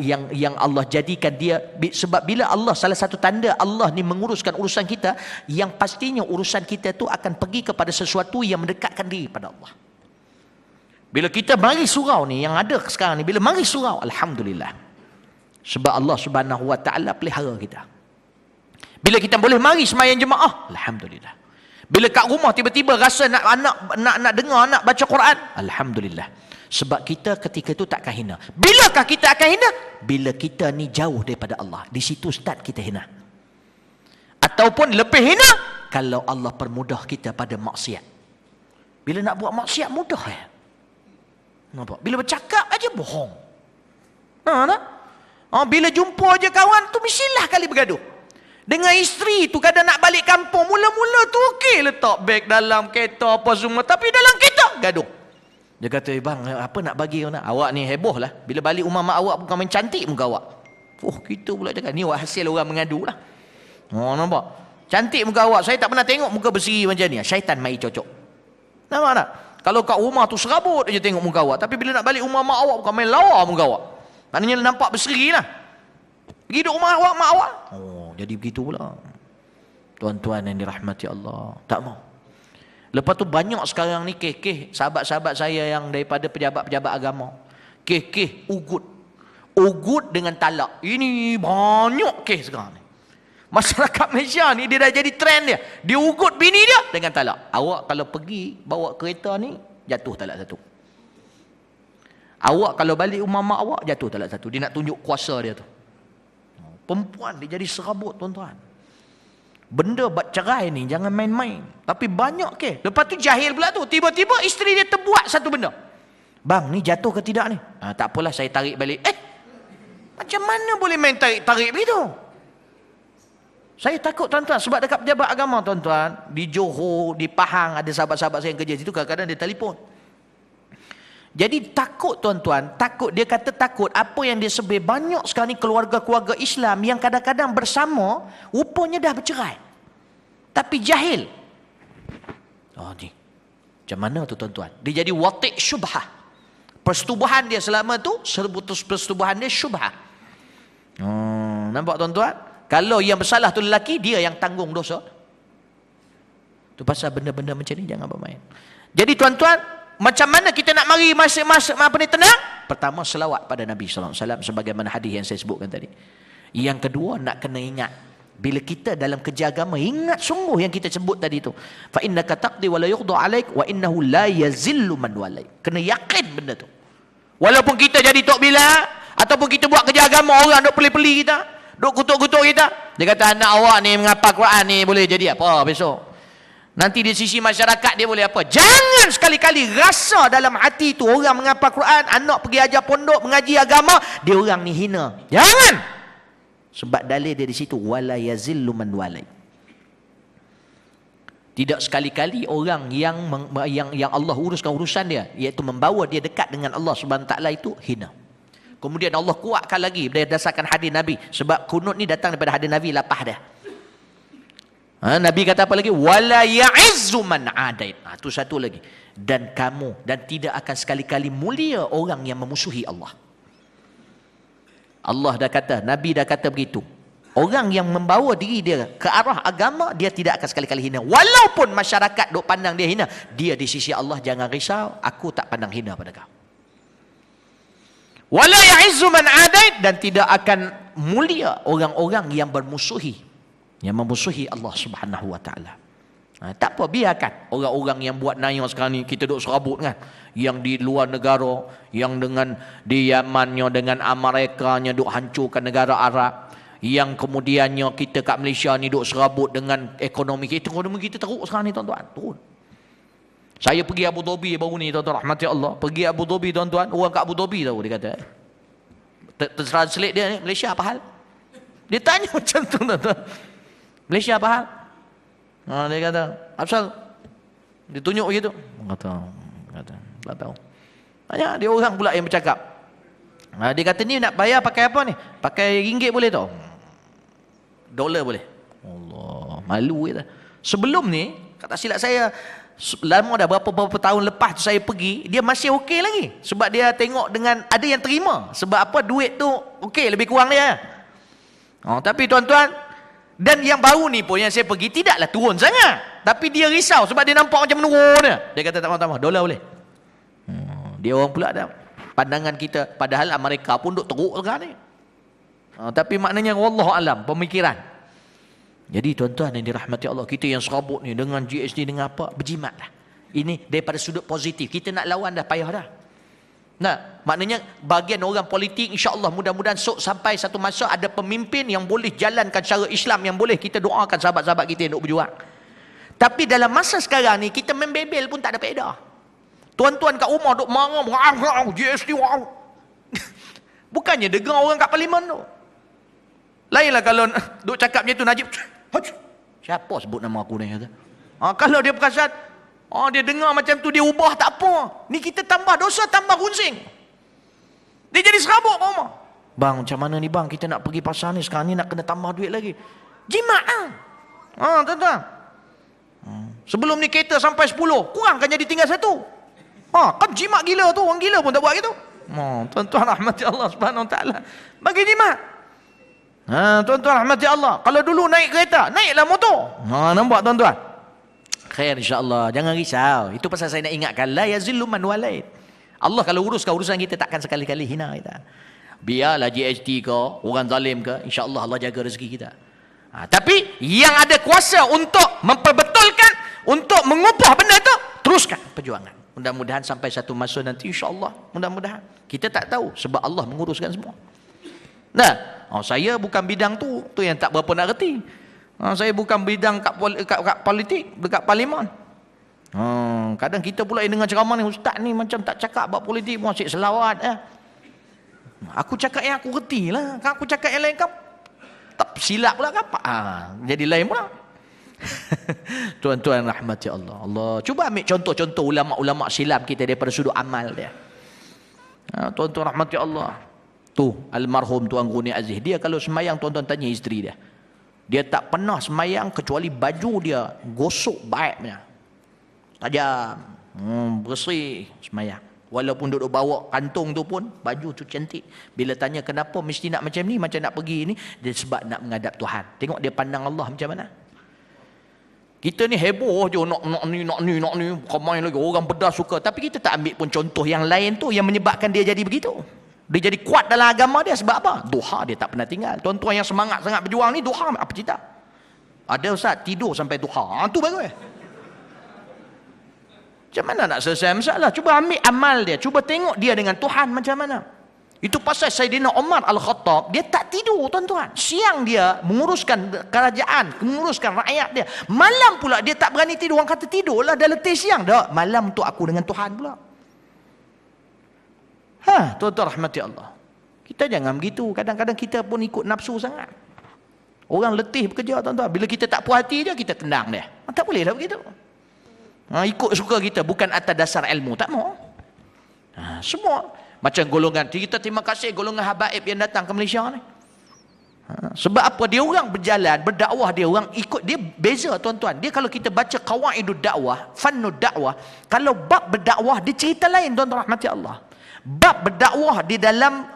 yang Allah jadikan dia. Sebab bila Allah, salah satu tanda Allah ni menguruskan urusan kita, yang pastinya urusan kita tu akan pergi kepada sesuatu yang mendekatkan diri pada Allah. Bila kita mari surau ni yang ada sekarang ni, bila mari surau, alhamdulillah. Sebab Allah Subhanahu Wa Taala pelihara kita. Bila kita boleh mari sembahyang jemaah, alhamdulillah. Bila kat rumah tiba-tiba rasa nak dengar anak baca Quran, alhamdulillah. Sebab kita ketika itu takkan hina. Bilakah kita akan hina? Bila kita ni jauh daripada Allah. Di situ start kita hina. Ataupun lebih hina kalau Allah permudah kita pada maksiat. Bila nak buat maksiat mudah ya. Nampak? Bila bercakap aja bohong. Bila jumpa aja kawan tu mestilah kali bergaduh. Dengan isteri tu kadang nak balik kampung, mula-mula tu okey letak beg dalam kereta apa semua, tapi dalam kereta gaduh. Dia kata, bang, apa nak bagi nak? Awak ni heboh lah. Bila balik rumah mak awak bukan main cantik muka awak. Kita pula cakap, ni hasil orang mengadu lah. Nampak? Cantik muka awak, saya tak pernah tengok muka berseri macam ni. Syaitan mai cocok. Nampak tak? Kalau kat rumah tu serabut aja tengok muka awak, tapi bila nak balik rumah mak awak bukan main lawa muka awak. Maknanya nampak berseri lah. Pergi duduk rumah awak, mak awak. Jadi begitu pula. Tuan-tuan yang dirahmati Allah. Tak mau. Lepas tu banyak sekarang ni kes-kes sahabat-sahabat saya yang daripada pejabat-pejabat agama. Kes-kes ugut. Ugut dengan talak. Ini banyak kes sekarang ni. Masyarakat Malaysia ni dia dah jadi trend dia. Dia ugut bini dia dengan talak. Awak kalau pergi bawa kereta ni, jatuh talak satu. Awak kalau balik rumah mak awak, jatuh talak satu. Dia nak tunjuk kuasa dia tu. Perempuan dia jadi serabut tuan-tuan. Benda buat cerai ni jangan main-main. Tapi banyak ke. Lepas tu jahil pula tu. Tiba-tiba isteri dia terbuat satu benda. Bang, ni jatuh ke tidak ni? Tak apalah, saya tarik balik. Macam mana boleh main tarik-tarik begitu? Saya takut tuan-tuan. Sebab dekat pejabat agama tuan-tuan, di Johor, di Pahang, ada sahabat-sahabat saya yang kerja situ, kadang-kadang dia telefon. Jadi takut tuan-tuan, takut, dia kata takut apa yang dia sebut. Banyak sekarang ni keluarga-keluarga Islam yang kadang-kadang bersama, rupanya dah bercerai. Tapi jahil. Ni. Macam mana tu tuan-tuan? Dia jadi watik syubhah. Persetubuhan dia selama tu, persetubuhan dia syubhah. Nampak tuan-tuan? Kalau yang bersalah tu lelaki, dia yang tanggung dosa. Tu pasal benda-benda macam ni jangan bermain. Jadi tuan-tuan, macam mana kita nak mari tenang? Pertama, selawat pada Nabi SAW sebagaimana hadis yang saya sebutkan tadi. Yang kedua, nak kena ingat. Bila kita dalam kerja agama, ingat sungguh yang kita sebut tadi tu. Fa innaka taqdi wa la yuqda alaik wa innahu la yazillu man walaik. Kena yakin benda tu. Walaupun kita jadi tok bila ataupun kita buat kerja agama, orang duk peli-peli kita, duk kutuk-kutuk kita. Dia kata anak awak ni menghafal Quran ni boleh jadi apa besok? Nanti di sisi masyarakat dia boleh apa? Jangan sekali-kali rasa dalam hati tu orang menghafal Quran, anak pergi ajar pondok, mengaji agama, dia orang ni hina. Jangan. Sebab dalil dia di situ, wala yazillu man walai. Tidak sekali-kali orang yang Allah uruskan urusan dia, iaitu membawa dia dekat dengan Allah Subhanahu Wa Taala itu hina. Kemudian Allah kuatkan lagi berdasarkan hadis Nabi, sebab kunut ni datang daripada hadis Nabi, lapah dia. Nabi kata apa lagi? Wala ya'izzu man adait. Itu satu lagi. Dan kamu, dan tidak akan sekali-kali mulia orang yang memusuhi Allah. Allah dah kata, Nabi dah kata begitu. Orang yang membawa diri dia ke arah agama, dia tidak akan sekali-kali hina. Walaupun masyarakat duk pandang dia hina, dia di sisi Allah jangan risau, aku tak pandang hina pada kau. Wala ya'izzu man adait, dan tidak akan mulia orang-orang yang bermusuhi, yang memusuhi Allah Subhanahu Wa Taala. Tak apa, biarkan orang-orang yang buat naya sekarang ni, kita duk serabut kan, yang di luar negara, yang dengan di Yamannya dengan Amerikanya duk hancurkan negara Arab, yang kemudiannya kita kat Malaysia ni duk serabut dengan ekonomi kita teruk sekarang ni tuan-tuan, turun. Saya pergi Abu Dhabi baru ni tuan-tuan, rahmati Allah. Pergi Abu Dhabi tuan-tuan, orang kat Abu Dhabi tahu dia kata. Translate dia ni, Malaysia apa hal? Dia tanya macam tu tuan-tuan. Malaysia apa hal? Dia kata, asal dia tunjuk begitu. Kata, tak tahu. Tanya, dia orang pula yang bercakap. Dia kata ni nak bayar pakai apa ni? Pakai ringgit boleh tak? Dolar boleh. Allah, malu kita. Sebelum ni, kata silap saya, lama dah berapa tahun lepas tu saya pergi, dia masih okey lagi. Sebab dia tengok dengan ada yang terima. Sebab apa, duit tu okey, lebih kurang dia. Tapi tuan-tuan, dan yang baru ni pun yang saya pergi tidaklah turun sangat. Tapi dia risau sebab dia nampak macam menurun dia. Dia kata tak mahu, dolar boleh. Dia orang pula dah pandangan kita, padahal Amerika pun duk teruk sekarang ni. Tapi maknanya wallahu alam, pemikiran. Jadi tuan-tuan yang dirahmati Allah, kita yang serabut ni dengan GST dengan apa, berjimatlah. Ini daripada sudut positif. Kita nak lawan dah payah dah. Nah, maknanya bagian orang politik, insya-Allah mudah-mudahan sampai satu masa ada pemimpin yang boleh jalankan cara Islam, yang boleh kita doakan sahabat-sahabat kita yang duk berjuang. Tapi dalam masa sekarang ni kita membebel pun tak ada faedah. Tuan-tuan kat rumah duk marah, GST wow. Bukannya dengar orang kat parlimen tu. Lainlah kalau duk cakap macam tu Najib. Siapa sebut nama aku ni kata. Kalau dia perasan, dia dengar macam tu dia ubah tak apa. Ni kita tambah dosa, tambah runsing. Dia jadi serabut kat rumah. Bang, macam mana ni bang? Kita nak pergi pasar ni sekarang ni nak kena tambah duit lagi. Jimat lah. Tuan-tuan. Sebelum ni kereta sampai 10, kurangkan jadi tinggal 1. Kan jimat gila tu, orang gila pun tak buat gitu. Tuan-tuan rahmati Allah Subhanahu Wa Taala. Bagi jimat. Tuan-tuan rahmati Allah. Kalau dulu naik kereta, naiklah motor. Nampak tuan-tuan? Khair insya-Allah. Jangan risau. Itu pasal saya nak ingatkan, la yazillu man walait. Allah kalau uruskan urusan kita takkan sekali-kali hina kita. Biarlah GST ke, orang zalim ke, insya-Allah Allah jaga rezeki kita. Tapi yang ada kuasa untuk memperbetulkan, untuk mengubah benda itu, teruskan perjuangan. Mudah-mudahan sampai satu masa nanti insya-Allah, mudah-mudahan. Kita tak tahu sebab Allah menguruskan semua. Nah, saya bukan bidang tu yang tak berapa nak reti. Saya bukan bidang kat politik, dekat parlimen. Kadang kita pula yang dengar ceramah ni, ustaz ni macam tak cakap bab politik pun asyik selawat. Aku cakap yang aku reti lah. Kan aku cakap yang lain kan tak silap pula kan? Jadi lain pula. Tuan-tuan rahmati Allah. Cuba ambil contoh-contoh ulama-ulama silap kita daripada sudut amal dia. Tuan-tuan rahmati Allah. Tu almarhum Tuan Guni Aziz, dia kalau semayang tuan-tuan tanya isteri dia, dia tak pernah semayang kecuali baju dia gosok baiknya, tajam, bersih semayang. Walaupun duduk bawa kantung tu pun baju tu cantik. Bila tanya kenapa mesti nak macam ni, macam nak pergi ni, dia sebab nak menghadap Tuhan. Tengok dia pandang Allah macam mana. Kita ni heboh je nak ni, ramai lagi orang pedas suka, tapi kita tak ambil pun contoh yang lain tu yang menyebabkan dia jadi begitu. Dia jadi kuat dalam agama dia sebab apa? Duha dia tak pernah tinggal. Tuan-tuan yang semangat sangat berjuang ni, duha apa cerita? Ada ustaz tidur sampai duha. Tu bagus. Macam mana nak selesai masalah? Cuba ambil amal dia. Cuba tengok dia dengan Tuhan macam mana. Itu pasal Sayyidina Umar Al-Khattab, dia tak tidur tuan-tuan. Siang dia menguruskan kerajaan, menguruskan rakyat dia. Malam pula dia tak berani tidur. Orang kata tidurlah dah letih siang. Dah, malam tu aku dengan Tuhan pula. Tuan-tuan rahmati Allah. Kita jangan begitu. Kadang-kadang kita pun ikut nafsu sangat. Orang letih bekerja tuan-tuan. Bila kita tak puas hati je, kita tendang dia. Tak boleh lah begitu. Ikut suka kita, bukan atas dasar ilmu. Tak mau. Semua. Macam golongan. Kita terima kasih golongan habaib yang datang ke Malaysia ni. Sebab apa? Dia orang berjalan, berdakwah, dia orang ikut. Dia beza tuan-tuan. Dia kalau kita baca qawaidud dakwah, fannud dakwah, kalau bab berdakwah, dia cerita lain tuan-tuan rahmati Allah. Bab berdakwah di dalam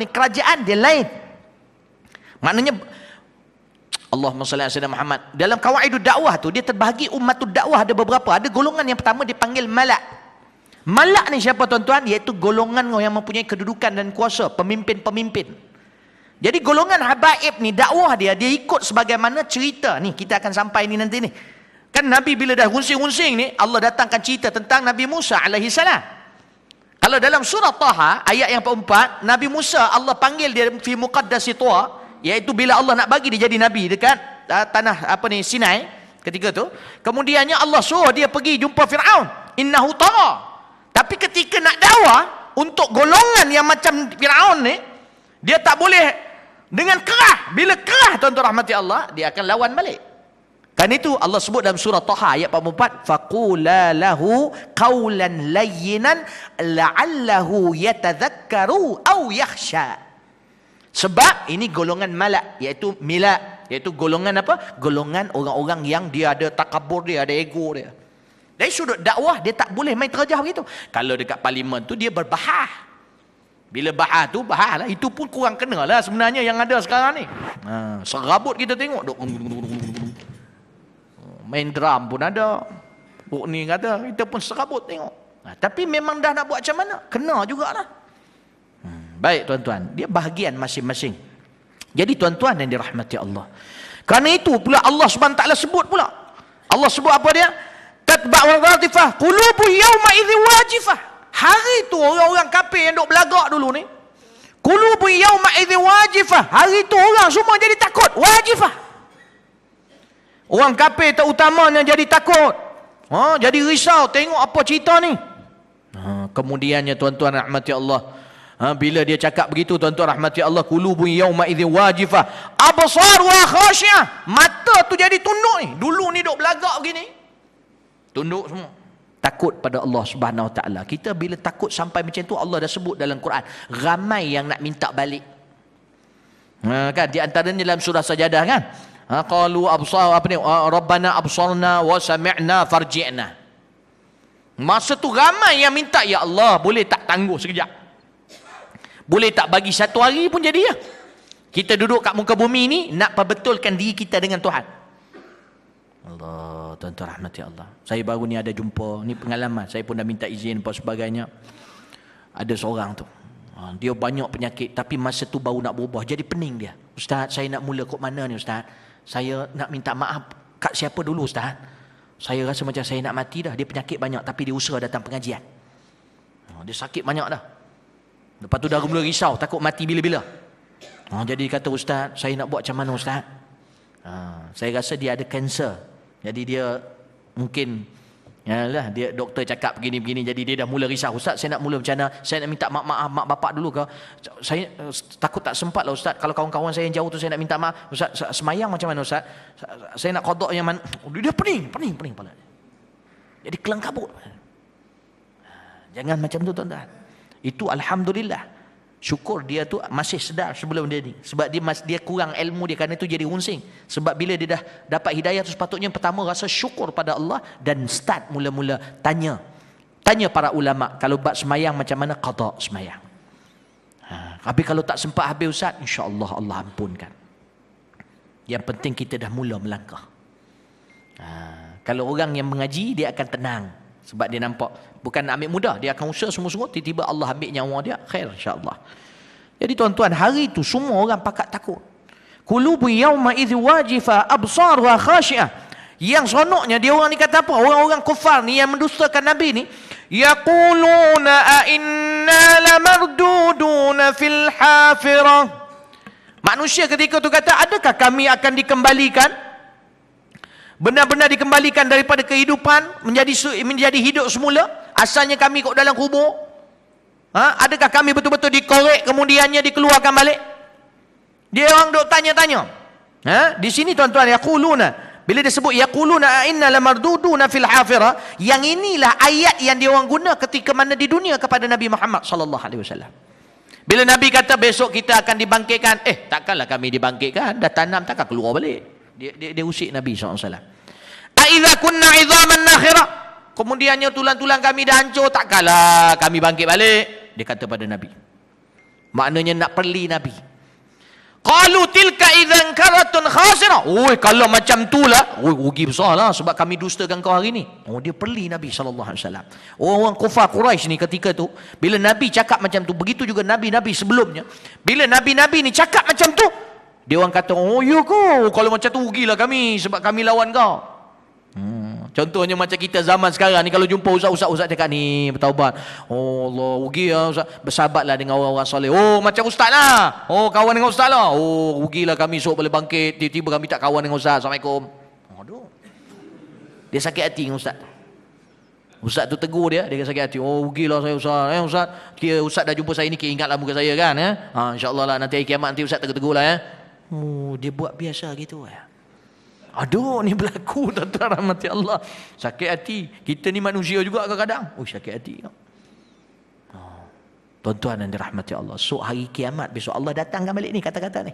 kerajaan dia lain. Maknanya Allahumma salli ala sayyidina Muhammad. Dalam qawaidud dakwah tu dia terbahagi ummatud dakwah ada beberapa. Ada golongan yang pertama dipanggil malak. Malak ni siapa tuan-tuan? Iaitu golongan yang mempunyai kedudukan dan kuasa, pemimpin-pemimpin. Jadi golongan habaib ni dakwah dia ikut sebagaimana cerita ni kita akan sampai ni nanti ni. Kan Nabi bila dah runsing-runsing ni, Allah datangkan cerita tentang Nabi Musa alaihi salam. Kalau dalam surah Taha ayat yang keempat, Nabi Musa Allah panggil dia fi muqaddasi Tuwa, iaitu bila Allah nak bagi dia jadi nabi dekat tanah Sinai ketika tu. Kemudiannya Allah suruh dia pergi jumpa Firaun. innahu tagha. Tapi ketika nak dakwah untuk golongan yang macam Firaun ni, dia tak boleh dengan kerah. Bila kerah tuan-tuan rahmati Allah, dia akan lawan balik. Kan itu Allah sebut dalam surah Taha ayat 44, faqula lahu qawlan layyinan la'allahu yatadhakkaru aw yakhsha. Sebab ini golongan malak, iaitu milak, iaitu golongan apa? Golongan orang-orang yang dia ada takabur, dia ada ego dia. Dari sudut dakwah dia tak boleh main terjah begitu. Kalau dekat parlimen tu dia berbahah. Bila bahah tu, bahah lah. Itu pun kurang kena lah sebenarnya yang ada sekarang ni. Serabut kita tengok. Main drum pun ada. Buk ni kata, kita pun serabut tengok. Tapi memang dah nak buat macam mana? Kena jugalah. Baik tuan-tuan. Dia bahagian masing-masing. Jadi tuan-tuan yang dirahmati Allah. Kerana itu pula Allah SWT sebut pula. Allah sebut apa dia? Tatba'u ratifah qulubu yawma idzi wajifah. Hari tu orang-orang kafir yang duk belagak dulu ni, qulubu yawma idzi wajifah. Hari tu orang semua jadi takut, wajifah. Orang kafir terutamanya jadi takut. Jadi risau tengok apa cerita ni. Kemudiannya tuan-tuan rahmati Allah, bila dia cakap begitu tuan-tuan rahmati Allah, qulubu yawma idzi wajifah absaruha khashi'ah. Mata tu jadi tunduk ni. Dulu ni duk belagak begini, tunduk semua. Takut pada Allah Subhanahu Wa Taala. Kita bila takut sampai macam tu, Allah dah sebut dalam Quran, ramai yang nak minta balik. Kan di antaranya dalam surah Sajadah kan. Qalu absar apa ni? Rabbana absarna wa sami'na farji'na. Masa tu ramai yang minta, ya Allah, boleh tak tangguh sekejap? Boleh tak bagi satu hari pun jadi ya? Kita duduk kat muka bumi ni nak perbetulkan diri kita dengan Tuhan. Allah, tuan-tuan rahmati Allah. Saya baru ni ada jumpa, ni pengalaman, saya pun dah minta izin dan sebagainya. Ada seorang tu, dia banyak penyakit, tapi masa tu baru nak berubah, jadi pening dia. Ustaz, saya nak mula kat mana ni Ustaz? Saya nak minta maaf kat siapa dulu Ustaz? Saya rasa macam saya nak mati dah. Dia penyakit banyak, tapi dia usaha datang pengajian. Dia sakit banyak dah. Lepas tu dah mula risau, takut mati bila-bila. Jadi kata, Ustaz, saya nak buat macam mana Ustaz? Saya rasa dia ada kanser. Jadi dia mungkin, yalah, dia doktor cakap begini-begini, jadi dia dah mula risau. Ustaz, saya nak mula macam mana? Saya nak minta maaf mak bapak dulu ke? Saya takut tak sempat lah Ustaz. Kalau kawan-kawan saya yang jauh tu saya nak minta maaf. Ustaz, semayang macam mana Ustaz? Saya nak qada yang mana? Dia pening kepala. Jadi kelang kabut. Jangan macam tu tuan-tuan. Itu alhamdulillah. Syukur dia tu masih sedar sebelum dia ni. Sebab dia kurang ilmu dia, kerana itu jadi runsing. Sebab bila dia dah dapat hidayah tu, sepatutnya pertama rasa syukur pada Allah dan start mula-mula tanya para ulama, kalau bab semayang macam mana qada semayang. Tapi kalau tak sempat habis Ustaz, insya-Allah Allah ampunkan. Yang penting kita dah mula melangkah. Kalau orang yang mengaji, dia akan tenang. Sebab dia nampak bukan nak ambil mudah, dia akan usaha sungguh-sungguh, tiba-tiba Allah ambil nyawa dia, khair insya-Allah. Jadi tuan-tuan, hari itu semua orang pakat takut. Qulubu yawma idzi wajifa absaruha khashi'ah. Yang seronoknya dia orang ni kata apa? Orang-orang kufar ni yang mendustakan Nabi ni, yaquluna a inna lamarduduna fil hafirah. Manusia ketika tu kata, adakah kami akan dikembalikan? Benar-benar dikembalikan daripada kehidupan menjadi hidup semula? Asalnya kami kok dalam kubur. Adakah kami betul-betul dikorek kemudiannya dikeluarkan balik? Dia orang duk tanya-tanya. Di sini tuan-tuan, yaquluna, bila dia sebut yaquluna inna lamarduduna fil hafirah, yang inilah ayat yang dia orang guna ketika mana di dunia kepada Nabi Muhammad sallallahu alaihi wasallam. Bila Nabi kata besok kita akan dibangkitkan, takkanlah kami dibangkitkan, dah tanam takkan keluar balik. Dia usik Nabi SAW. Aiza kunna idhaman nakhira, kemudiannya tulang-tulang kami dah hancur, takkanlah kami bangkit balik. Dia kata pada Nabi, maknanya nak perli Nabi. Qalu tilka idzan karatun khasira. Kalau macam tu lah, rugi besar lah, sebab kami dustakan kau hari ni. Dia perli Nabi SAW. Orang-orang kufar Quraisy ni ketika tu, bila Nabi cakap macam tu, begitu juga Nabi-Nabi sebelumnya, bila Nabi-Nabi ni cakap macam tu, dia orang kata, ya kau, kalau macam tu rugilah kami, sebab kami lawan kau. Contohnya macam kita zaman sekarang ni, kalau jumpa ustaz cakap ni bertaubat, Allah rugi lah ustaz, bersahabatlah dengan orang-orang soleh. Macam ustaz lah, kawan dengan ustaz lah, rugilah kami esok boleh bangkit, tiba-tiba kami tak kawan dengan ustaz, Assalamualaikum. Aduh, dia sakit hati dengan ustaz. Ustaz tu tegur dia sakit hati. Oh, rugilah saya Ustaz. Ustaz, kira Ustaz dah jumpa saya ni, kira ingatlah muka saya kan. InsyaAllah lah nanti hari kiamat nanti Ustaz tegur lah. Oh, dia buat biasa gitu ya. Aduh, ni berlaku tuan-tuan rahmati Allah. Sakit hati. Kita ni manusia juga kadang-kadang. Oh, sakit hati. Tuan-tuan yang dirahmati Allah. So, hari kiamat besok Allah datangkan balik ni kata-kata ni.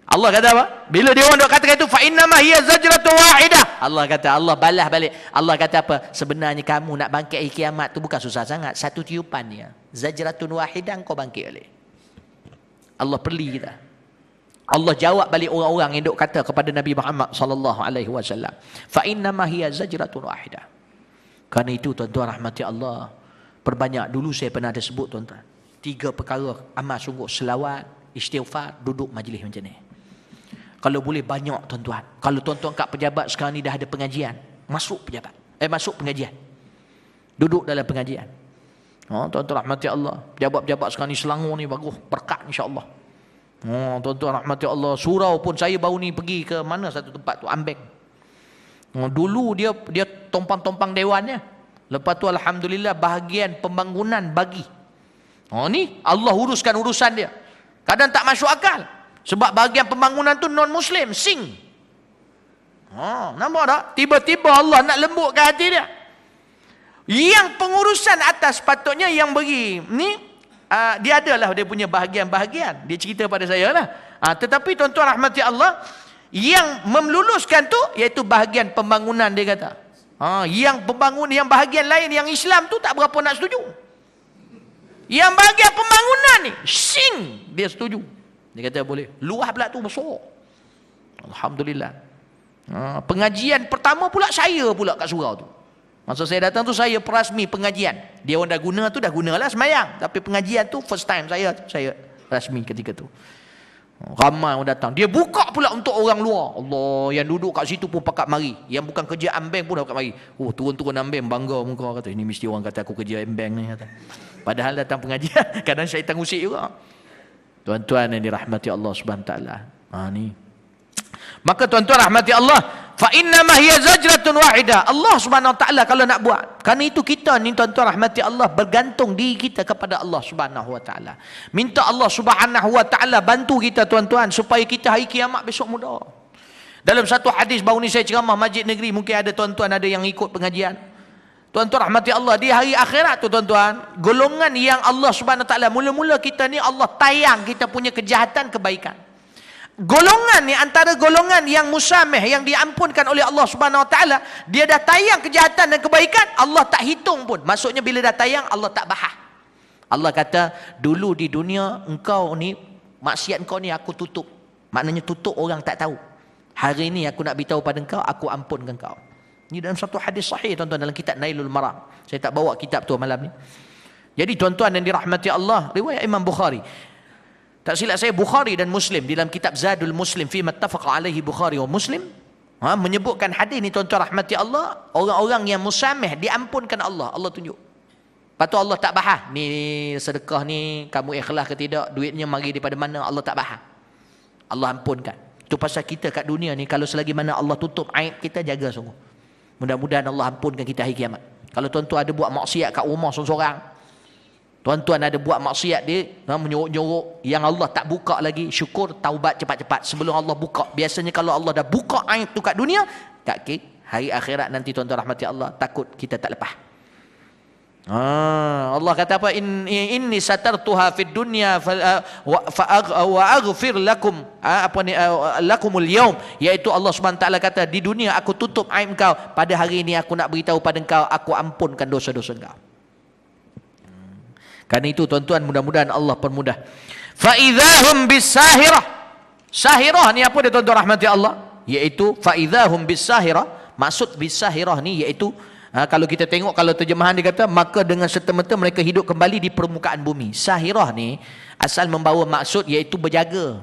Allah kata apa? Bila dia orang duk kata itu, fa innama hiya zajratun wahidah. Allah kata, Allah balas balik. Allah kata apa? Sebenarnya kamu nak bangkit hari kiamat tu bukan susah sangat. Satu tiupan dia. Zajratun wahidah kau bangkit balik. Allah perli kita. Allah jawab balik orang-orang yang duk kata kepada Nabi Muhammad sallallahu alaihi wasallam. Fa innama hiya zajratun wahidah. Kerana itu tuan-tuan rahmati Allah, perbanyak. Dulu saya pernah ada sebut tuan-tuan. 3 perkara amal sungguh: selawat, istighfar, duduk majlis macam ni. Kalau boleh banyak tuan-tuan. Kalau tuan-tuan kat pejabat sekarang ni dah ada pengajian, masuk pejabat. Masuk pengajian. Duduk dalam pengajian. Tuan-tuan rahmati Allah. Pejabat-pejabat sekarang ni Selangor ni bagus, berkat insya-Allah. Tuan-tuan rahmati Allah. Surau pun saya baru ni pergi ke mana satu tempat tu, Ambeng. Dulu dia tompang-tompang dewannya. Lepas tu alhamdulillah bahagian pembangunan bagi. Ni Allah uruskan urusan dia. Kadang tak masuk akal. Sebab bahagian pembangunan tu non-Muslim, sing. Nampak tak? Tiba-tiba Allah nak lembutkan hati dia. Yang pengurusan atas patutnya yang bagi ni, dia adalah dia punya bahagian-bahagian. Dia cerita pada saya lah. Tetapi tuan-tuan rahmati Allah, yang meluluskan tu iaitu bahagian pembangunan dia kata. Yang pembangun, yang bahagian lain yang Islam tu tak berapa nak setuju. Yang bahagian pembangunan ni, sing, dia setuju. Dia kata boleh. Luah pula tu besar. Alhamdulillah. Pengajian pertama pula saya pula kat surau tu. Masa saya datang tu saya perasmi pengajian. Dia orang dah guna tu, dah gunalah semayang. Tapi pengajian tu first time saya rasmi ketika tu. Ramai orang datang. Dia buka pula untuk orang luar. Allah, yang duduk kat situ pun pakat mari. Yang bukan kerja Ambeng pun pakat mari. Oh, turun-turun Ambeng bangga muka kata. Ini mesti orang kata aku kerja Ambeng ni kata. Padahal datang pengajian. Kadang syaitan usik juga. Tuan-tuan yang dirahmati Allah Subhanahu taala. Ni. Maka tuan-tuan rahmati Allah, fa innama hiya zajratun wahidah. Allah Subhanahu taala kalau nak buat. Karena itu kita ni tuan-tuan rahmati Allah bergantung diri kita kepada Allah Subhanahu wa taala. Minta Allah Subhanahu wa taala bantu kita tuan-tuan supaya kita hari kiamat besok mudah. Dalam satu hadis baru ni saya ceramah Masjid Negeri, mungkin ada tuan-tuan ada yang ikut pengajian. Tuan-tuan rahmati Allah, di hari akhirat tu tuan-tuan, golongan yang Allah Subhanahu taala mula-mula kita ni Allah tayang kita punya kejahatan kebaikan. Golongan ni antara golongan yang musameh, yang diampunkan oleh Allah Subhanahu taala, dia dah tayang kejahatan dan kebaikan, Allah tak hitung pun. Maksudnya bila dah tayang Allah tak bahas. Allah kata, dulu di dunia engkau ni maksiat engkau ni aku tutup. Maknanya tutup orang tak tahu. Hari ini aku nak beritahu pada engkau, aku ampunkan engkau. Ini dalam satu hadis sahih tuan-tuan dalam kitab Nailul Maram. Saya tak bawa kitab tu malam ni. Jadi tuan-tuan yang dirahmati Allah, riwayat Imam Bukhari. Tak silap saya Bukhari dan Muslim dalam kitab Zadul Muslim fi mattafaqa alaihi Bukhari wa Muslim, menyebutkan hadis ni tuan-tuan rahmati Allah, orang-orang yang musameh diampunkan Allah. Allah tunjuk. Lepas tu Allah tak bahas. Ni sedekah ni kamu ikhlas ke tidak, duitnya mari daripada mana, Allah tak bahas. Allah ampunkan. Itu pasal kita kat dunia ni kalau selagi mana Allah tutup aib kita, jaga sungguh. Mudah-mudahan Allah ampunkan kita hari kiamat. Kalau tuan-tuan ada buat maksiat kat rumah seorang-seorang, tuan-tuan ada buat maksiat dia, menyorok-nyorok yang Allah tak buka lagi, syukur taubat cepat-cepat sebelum Allah buka. Biasanya kalau Allah dah buka aib tu kat dunia, kat hari akhirat nanti tuan-tuan rahmati Allah, takut kita tak lepas. Allah kata apa? Inni satartuha fid dunya wa aghfir lakum lakumul yaum, iaitu Allah Subhanahu taala kata di dunia aku tutup aib kau, pada hari ini aku nak beritahu pada engkau, aku ampunkan dosa-dosa engkau. Karena itu tuan-tuan, mudah-mudahan Allah permudah. Fa idzahum bisahirah. Sahirah ni apa dia tuan-tuan rahmati Allah? Iaitu fa idzahum bisahirah. Maksud bisahirah ni iaitu kalau kita tengok, kalau terjemahan dia kata, maka dengan serta-merta mereka hidup kembali di permukaan bumi. Sahirah ni asal membawa maksud iaitu berjaga,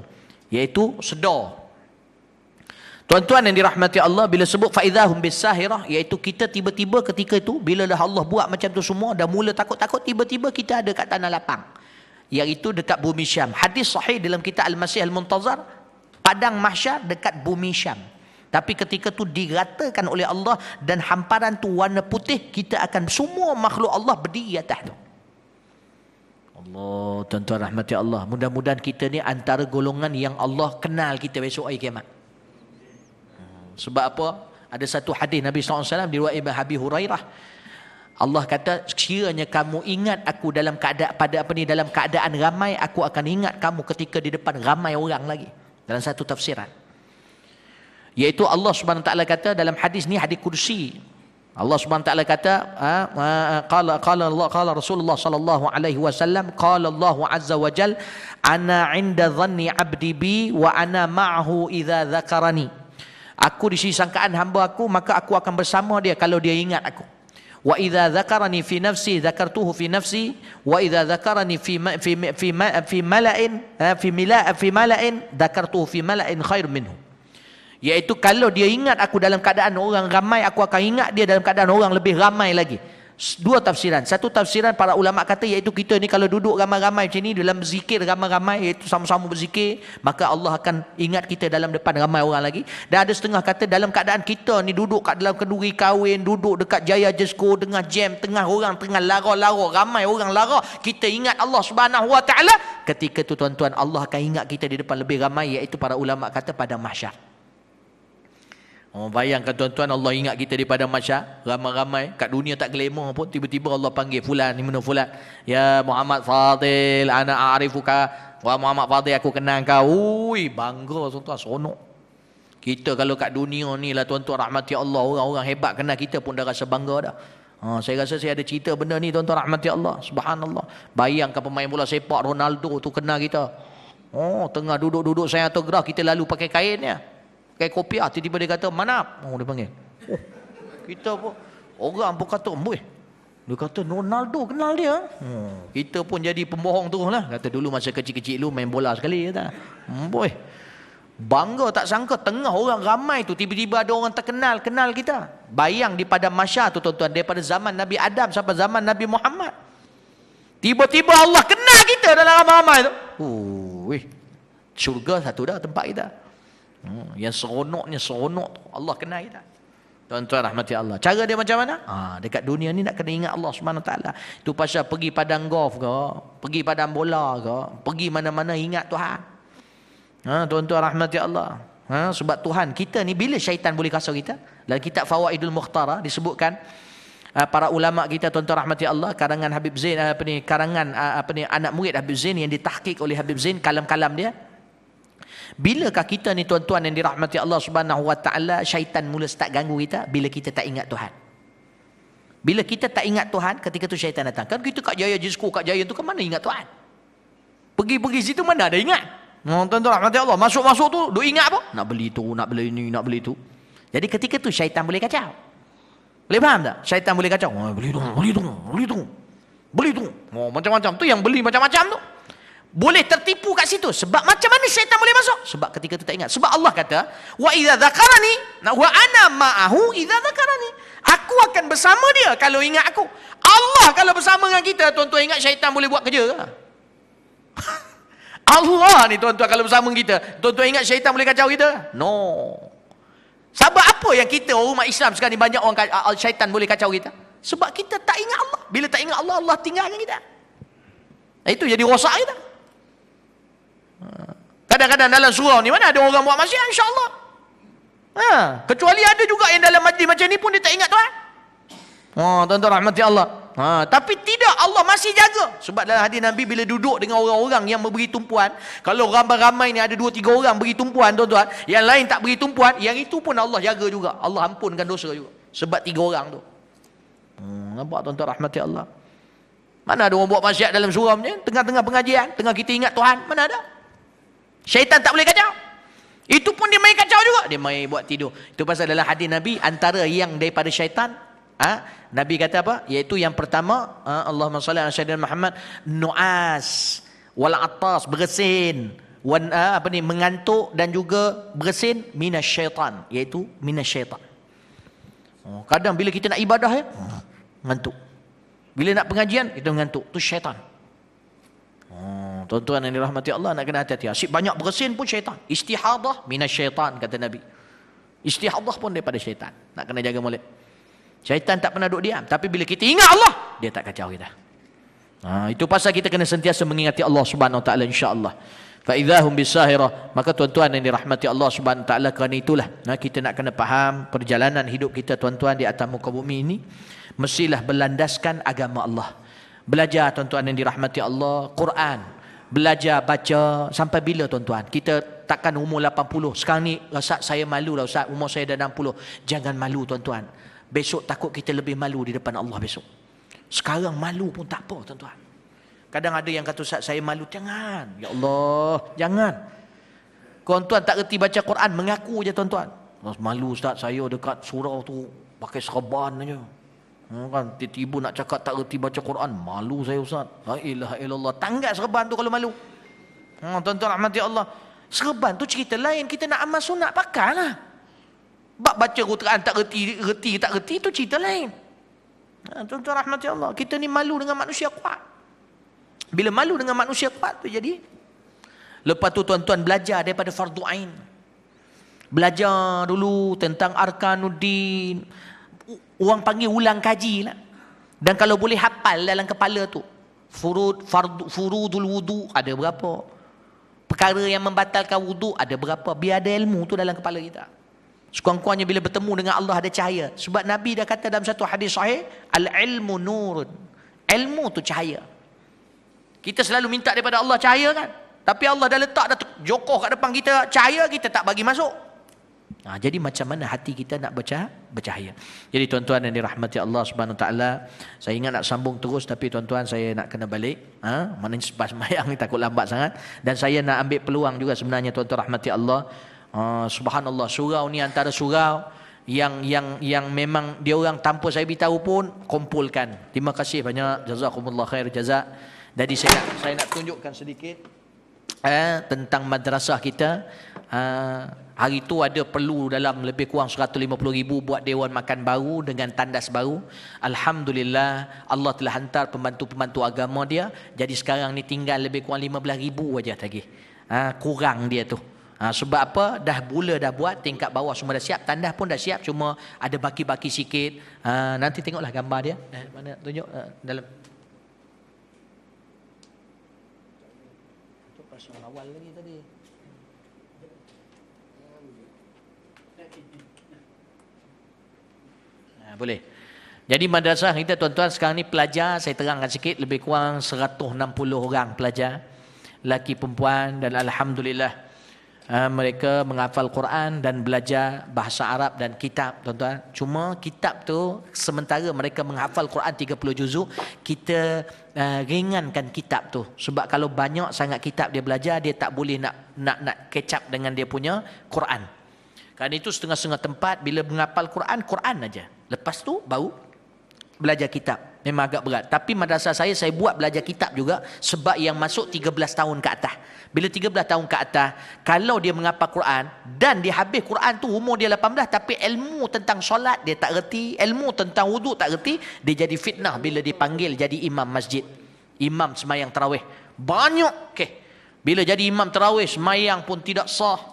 iaitu sedar. Tuan-tuan yang dirahmati Allah, bila sebut faidahum bisahirah, iaitu kita tiba-tiba ketika itu, bila dah Allah buat macam tu semua, dah mula takut-takut, tiba-tiba kita ada kat tanah lapang, iaitu dekat bumi Syam. Hadis sahih dalam kitab Al-Masih Al-Muntazar, padang mahsyar dekat bumi Syam. Tapi ketika tu diratakan oleh Allah dan hamparan tu warna putih, kita akan semua makhluk Allah berdiri atas tu. Allah, tuan-tuan rahmati Allah. Mudah-mudahan kita ni antara golongan yang Allah kenal kita besok hari kiamat. Sebab apa? Ada satu hadis Nabi SAW diriwayatkan Abi Hurairah. Allah kata, sekiranya kamu ingat aku dalam keadaan ramai, aku akan ingat kamu ketika di depan ramai orang lagi. Dalam satu tafsiran, iaitu Allah Subhanahu Wa Taala kata dalam hadis ni, hadis kursi, Allah Subhanahu Wa Taala kata, qala Rasulullah sallallahu alaihi wasallam, qala Allah azza wa jal, ana 'inda dhanni 'abdi bi wa ana ma'ahu idza dzakarani. Aku di sisi sangkaan hamba aku, maka aku akan bersama dia kalau dia ingat aku. Wa idza dzakarani fi nafsi dzakartuhu fi nafsi wa idza dzakarani fi mala'in dzakartuhu fi mala'in khair minhu. Iaitu kalau dia ingat aku dalam keadaan orang ramai, aku akan ingat dia dalam keadaan orang lebih ramai lagi. Dua tafsiran. Satu tafsiran para ulama kata, iaitu kita ni kalau duduk ramai-ramai macam ni dalam berzikir ramai-ramai, iaitu sama-sama berzikir, maka Allah akan ingat kita dalam depan ramai orang lagi. Dan ada setengah kata dalam keadaan kita ni duduk kat dalam kenduri kahwin, duduk dekat Jaya Jesko, tengah jam, tengah orang tengah lara-lara, ramai orang lara, kita ingat Allah Subhanahu Wa Taala, ketika tu tuan-tuan Allah akan ingat kita di depan lebih ramai, iaitu para ulama kata pada mahsyar. Oh, bayangkan tuan-tuan, Allah ingat kita di padang mahsyar, ramai-ramai, kat dunia tak glamour pun, tiba-tiba Allah panggil fulan, ni mana fulan, ya Muhammad Fadil, ana a'rifuka, wah Muhammad Fadil, aku kenal kau. Ui, bangga tuan-tuan, seronok. Kita kalau kat dunia ni lah tuan-tuan rahmati Allah, orang-orang hebat kenal kita pun dah rasa bangga dah. Saya rasa saya ada cerita benda ni tuan-tuan rahmati Allah, subhanallah. Bayangkan pemain bola sepak Ronaldo tu kenal kita. Tengah duduk-duduk saya autograf, kita lalu pakai kainnya, pakai kopiah, tiba-tiba dia kata manap, dia panggil. Kita pun, orang pun kata, dia kata Ronaldo kenal dia. Kita pun jadi pembohong terus lah. Kata dulu masa kecil-kecil dulu main bola sekali, kata. Bangga tak sangka tengah orang ramai tu tiba-tiba ada orang terkenal kenal kita. Bayang di padang mahsyar tu tuan-tuan, daripada zaman Nabi Adam sampai zaman Nabi Muhammad, tiba-tiba Allah kenal kita dalam ramai-ramai tu. Syurga satu dah tempat kita. Yang seronoknya seronok tu Allah kenal kita. Tuan-tuan rahmati Allah. Cara dia macam mana? Dekat dunia ni nak kena ingat Allah Subhanahu Wa Taala. Itu pasal pergi padang golf ke, pergi padang bola ke, pergi mana-mana ingat Tuhan. Tuan-tuan rahmati Allah. Sebab Tuhan kita ni, bila syaitan boleh kasar kita? Dalam kitab Fawaidul Mukhtara disebutkan, para ulama kita tuan-tuan rahmati Allah, karangan Habib Zain, anak murid Habib Zain yang ditahqiq oleh Habib Zain, kalam-kalam dia. Bilakah kita ni tuan-tuan yang dirahmati Allah Subhanahu Wa Taala, syaitan mula start ganggu kita? Bila kita tak ingat Tuhan. Bila kita tak ingat Tuhan, ketika tu syaitan datang. Kan kita kat Jaya Jisko, kat Jaya tu kan mana ingat Tuhan? Pergi-pergi situ mana ada ingat? Tuan-tuan rahmati Allah, masuk-masuk tu duk ingat apa? Nak beli tu, nak beli ni, nak beli tu. Jadi ketika tu syaitan boleh kacau. Boleh faham tak? Syaitan boleh kacau. Beli tu, beli tu, beli tu, beli tu. Macam-macam tu yang beli macam-macam tu. Boleh tertipu kat situ. Sebab macam mana syaitan boleh masuk? Sebab ketika tu tak ingat. Sebab Allah kata, wa idza dzakarani wa ana ma'ahu idza dzakarani. Aku akan bersama dia kalau ingat aku. Allah kalau bersama dengan kita, tuan-tuan ingat syaitan boleh buat kerja ke? Allah ni tuan-tuan kalau bersama dengan kita, tuan-tuan ingat syaitan boleh kacau kita? No. Sebab apa yang kita umat Islam sekarang ni banyak orang syaitan boleh kacau kita? Sebab kita tak ingat Allah. Bila tak ingat Allah, Allah tinggalkan kita. Itu jadi rosak kita. Kadang-kadang dalam surau ni mana ada orang buat maksiat, insya-Allah. Kecuali ada juga yang dalam majlis macam ni pun dia tak ingat Tuhan. Tuan-tuan rahmati Allah. Tapi tidak, Allah masih jaga. Sebab dalam hadis Nabi, bila duduk dengan orang-orang yang beri tumpuan, kalau ramai-ramai ni ada 2-3 orang beri tumpuan tuan-tuan, yang lain tak beri tumpuan, yang itu pun Allah jaga juga. Allah ampunkan dosa juga. Sebab 3 orang tu. Nampak tuan-tuan rahmati Allah. Mana ada orang buat maksiat dalam surau ni, tengah-tengah pengajian, tengah kita ingat Tuhan, mana ada? Syaitan tak boleh kacau. Itu pun dia main kacau juga. Dia main buat tidur. Itu pasal dalam hadis Nabi, antara yang daripada syaitan, Nabi kata apa? Iaitu yang pertama, Allahumma salli ala sayyidina Muhammad, nu'as wal atas, bersin, mengantuk dan juga bersin, minasyaitan, iaitu minasyaitan. Kadang bila kita nak ibadah ngantuk. Bila nak pengajian, kita mengantuk. Itu syaitan. Tuan-tuan yang dirahmati Allah, nak kena hati-hati. Asyik banyak bersin pun syaitan. Istihadah minasyaitan, kata Nabi. Istihadah pun daripada syaitan. Nak kena jaga mulut. Syaitan tak pernah duduk diam. Tapi bila kita ingat Allah, dia tak kacau kita. Itu pasal kita kena sentiasa mengingati Allah Subhanahu Wa Taala, insya-Allah. Fa idzahum bisahirah. Maka tuan-tuan yang dirahmati Allah Subhanahu Wa Taala, kerana itulah kita nak kena faham perjalanan hidup kita tuan-tuan di atas muka bumi ini mestilah berlandaskan agama Allah. Belajar tuan-tuan yang dirahmati Allah, Quran. Belajar baca sampai bila tuan-tuan? Kita takkan umur 80. Sekarang ni Ustaz saya malu lah Ustaz, umur saya dah 60. Jangan malu tuan-tuan. Besok takut kita lebih malu di depan Allah besok. Sekarang malu pun tak apa tuan-tuan. Kadang ada yang kata Ustaz saya malu. Jangan. Ya Allah, jangan. Tuan-tuan tak reti baca Quran, mengaku je tuan-tuan. Malu Ustaz saya dekat surau tu pakai serban aja. Kan tiba-tiba nak cakap tak reti baca Quran, malu saya Ustaz. La ilaha illallah. Tanggal serban tu kalau malu. Tuan-tuan rahmati Allah. Serban tu cerita lain, kita nak amal sunat pakailah. Bab baca Quran tak reti tak reti tu cerita lain. Tuan-tuan rahmati Allah, kita ni malu dengan manusia kuat. Bila malu dengan manusia kuat tu jadi. Lepas tu tuan-tuan belajar daripada fardu ain. Belajar dulu tentang arkanuddin. Orang panggil ulang kaji lah. Dan kalau boleh hafal dalam kepala tu. Furudul wudu ada berapa? Perkara yang membatalkan wudu ada berapa? Biar ada ilmu tu dalam kepala kita. Sekurang-kurangnya bila bertemu dengan Allah ada cahaya. Sebab Nabi dah kata dalam satu hadis sahih, al-ilmu nurun. Ilmu tu cahaya. Kita selalu minta daripada Allah cahaya kan? Tapi Allah dah letak, dah jokoh kat depan kita cahaya, kita tak bagi masuk. Jadi macam mana hati kita nak bercahaya. Jadi tuan-tuan yang dirahmati Allah Subhanahu Taala, saya ingat nak sambung terus tapi tuan-tuan saya nak kena balik. Mana sebab sembahyang ni takut lambat sangat. Dan saya nak ambil peluang juga sebenarnya tuan-tuan rahmati Allah. Subhanallah, surau ni antara surau yang memang dia orang tanpa saya beritahu pun kumpulkan. Terima kasih banyak, jazakumullah khair jazak. Jadi saya nak tunjukkan sedikit tentang madrasah kita. Hari tu ada perlu dalam lebih kurang 150,000 buat dewan makan baru dengan tandas baru. Alhamdulillah Allah telah hantar pembantu-pembantu agama dia. Jadi sekarang ni tinggal lebih kurang 15,000 aja lagi. Kurang dia tu. Sebab apa? Dah mula dah buat, tingkat bawah semua dah siap, tandas pun dah siap, cuma ada baki-baki sikit. Nanti tengoklah gambar dia. Mana tunjuk dalam. Tu pasal awal lagi tadi. Boleh. Jadi madrasah kita tuan-tuan sekarang ni pelajar, saya terangkan sikit, lebih kurang 160 orang pelajar, lelaki perempuan, dan alhamdulillah mereka menghafal Quran dan belajar bahasa Arab dan kitab tuan-tuan. Cuma kitab tu sementara mereka menghafal Quran 30 juzuk, kita ringankan kitab tu. Sebab kalau banyak sangat kitab dia belajar, dia tak boleh nak catch up dengan dia punya Quran. Kerana itu setengah-setengah tempat bila menghafal Quran, Quran aja. Lepas tu baru belajar kitab. Memang agak berat. Tapi madrasah saya buat belajar kitab juga sebab yang masuk 13 tahun ke atas. Bila 13 tahun ke atas, kalau dia menghafal Quran dan dia habis Quran tu umur dia 18 tapi ilmu tentang solat dia tak reti, ilmu tentang wuduk tak reti, dia jadi fitnah bila dipanggil jadi imam masjid. Imam semayang tarawih. Banyak bila jadi imam tarawih semayang pun tidak sah.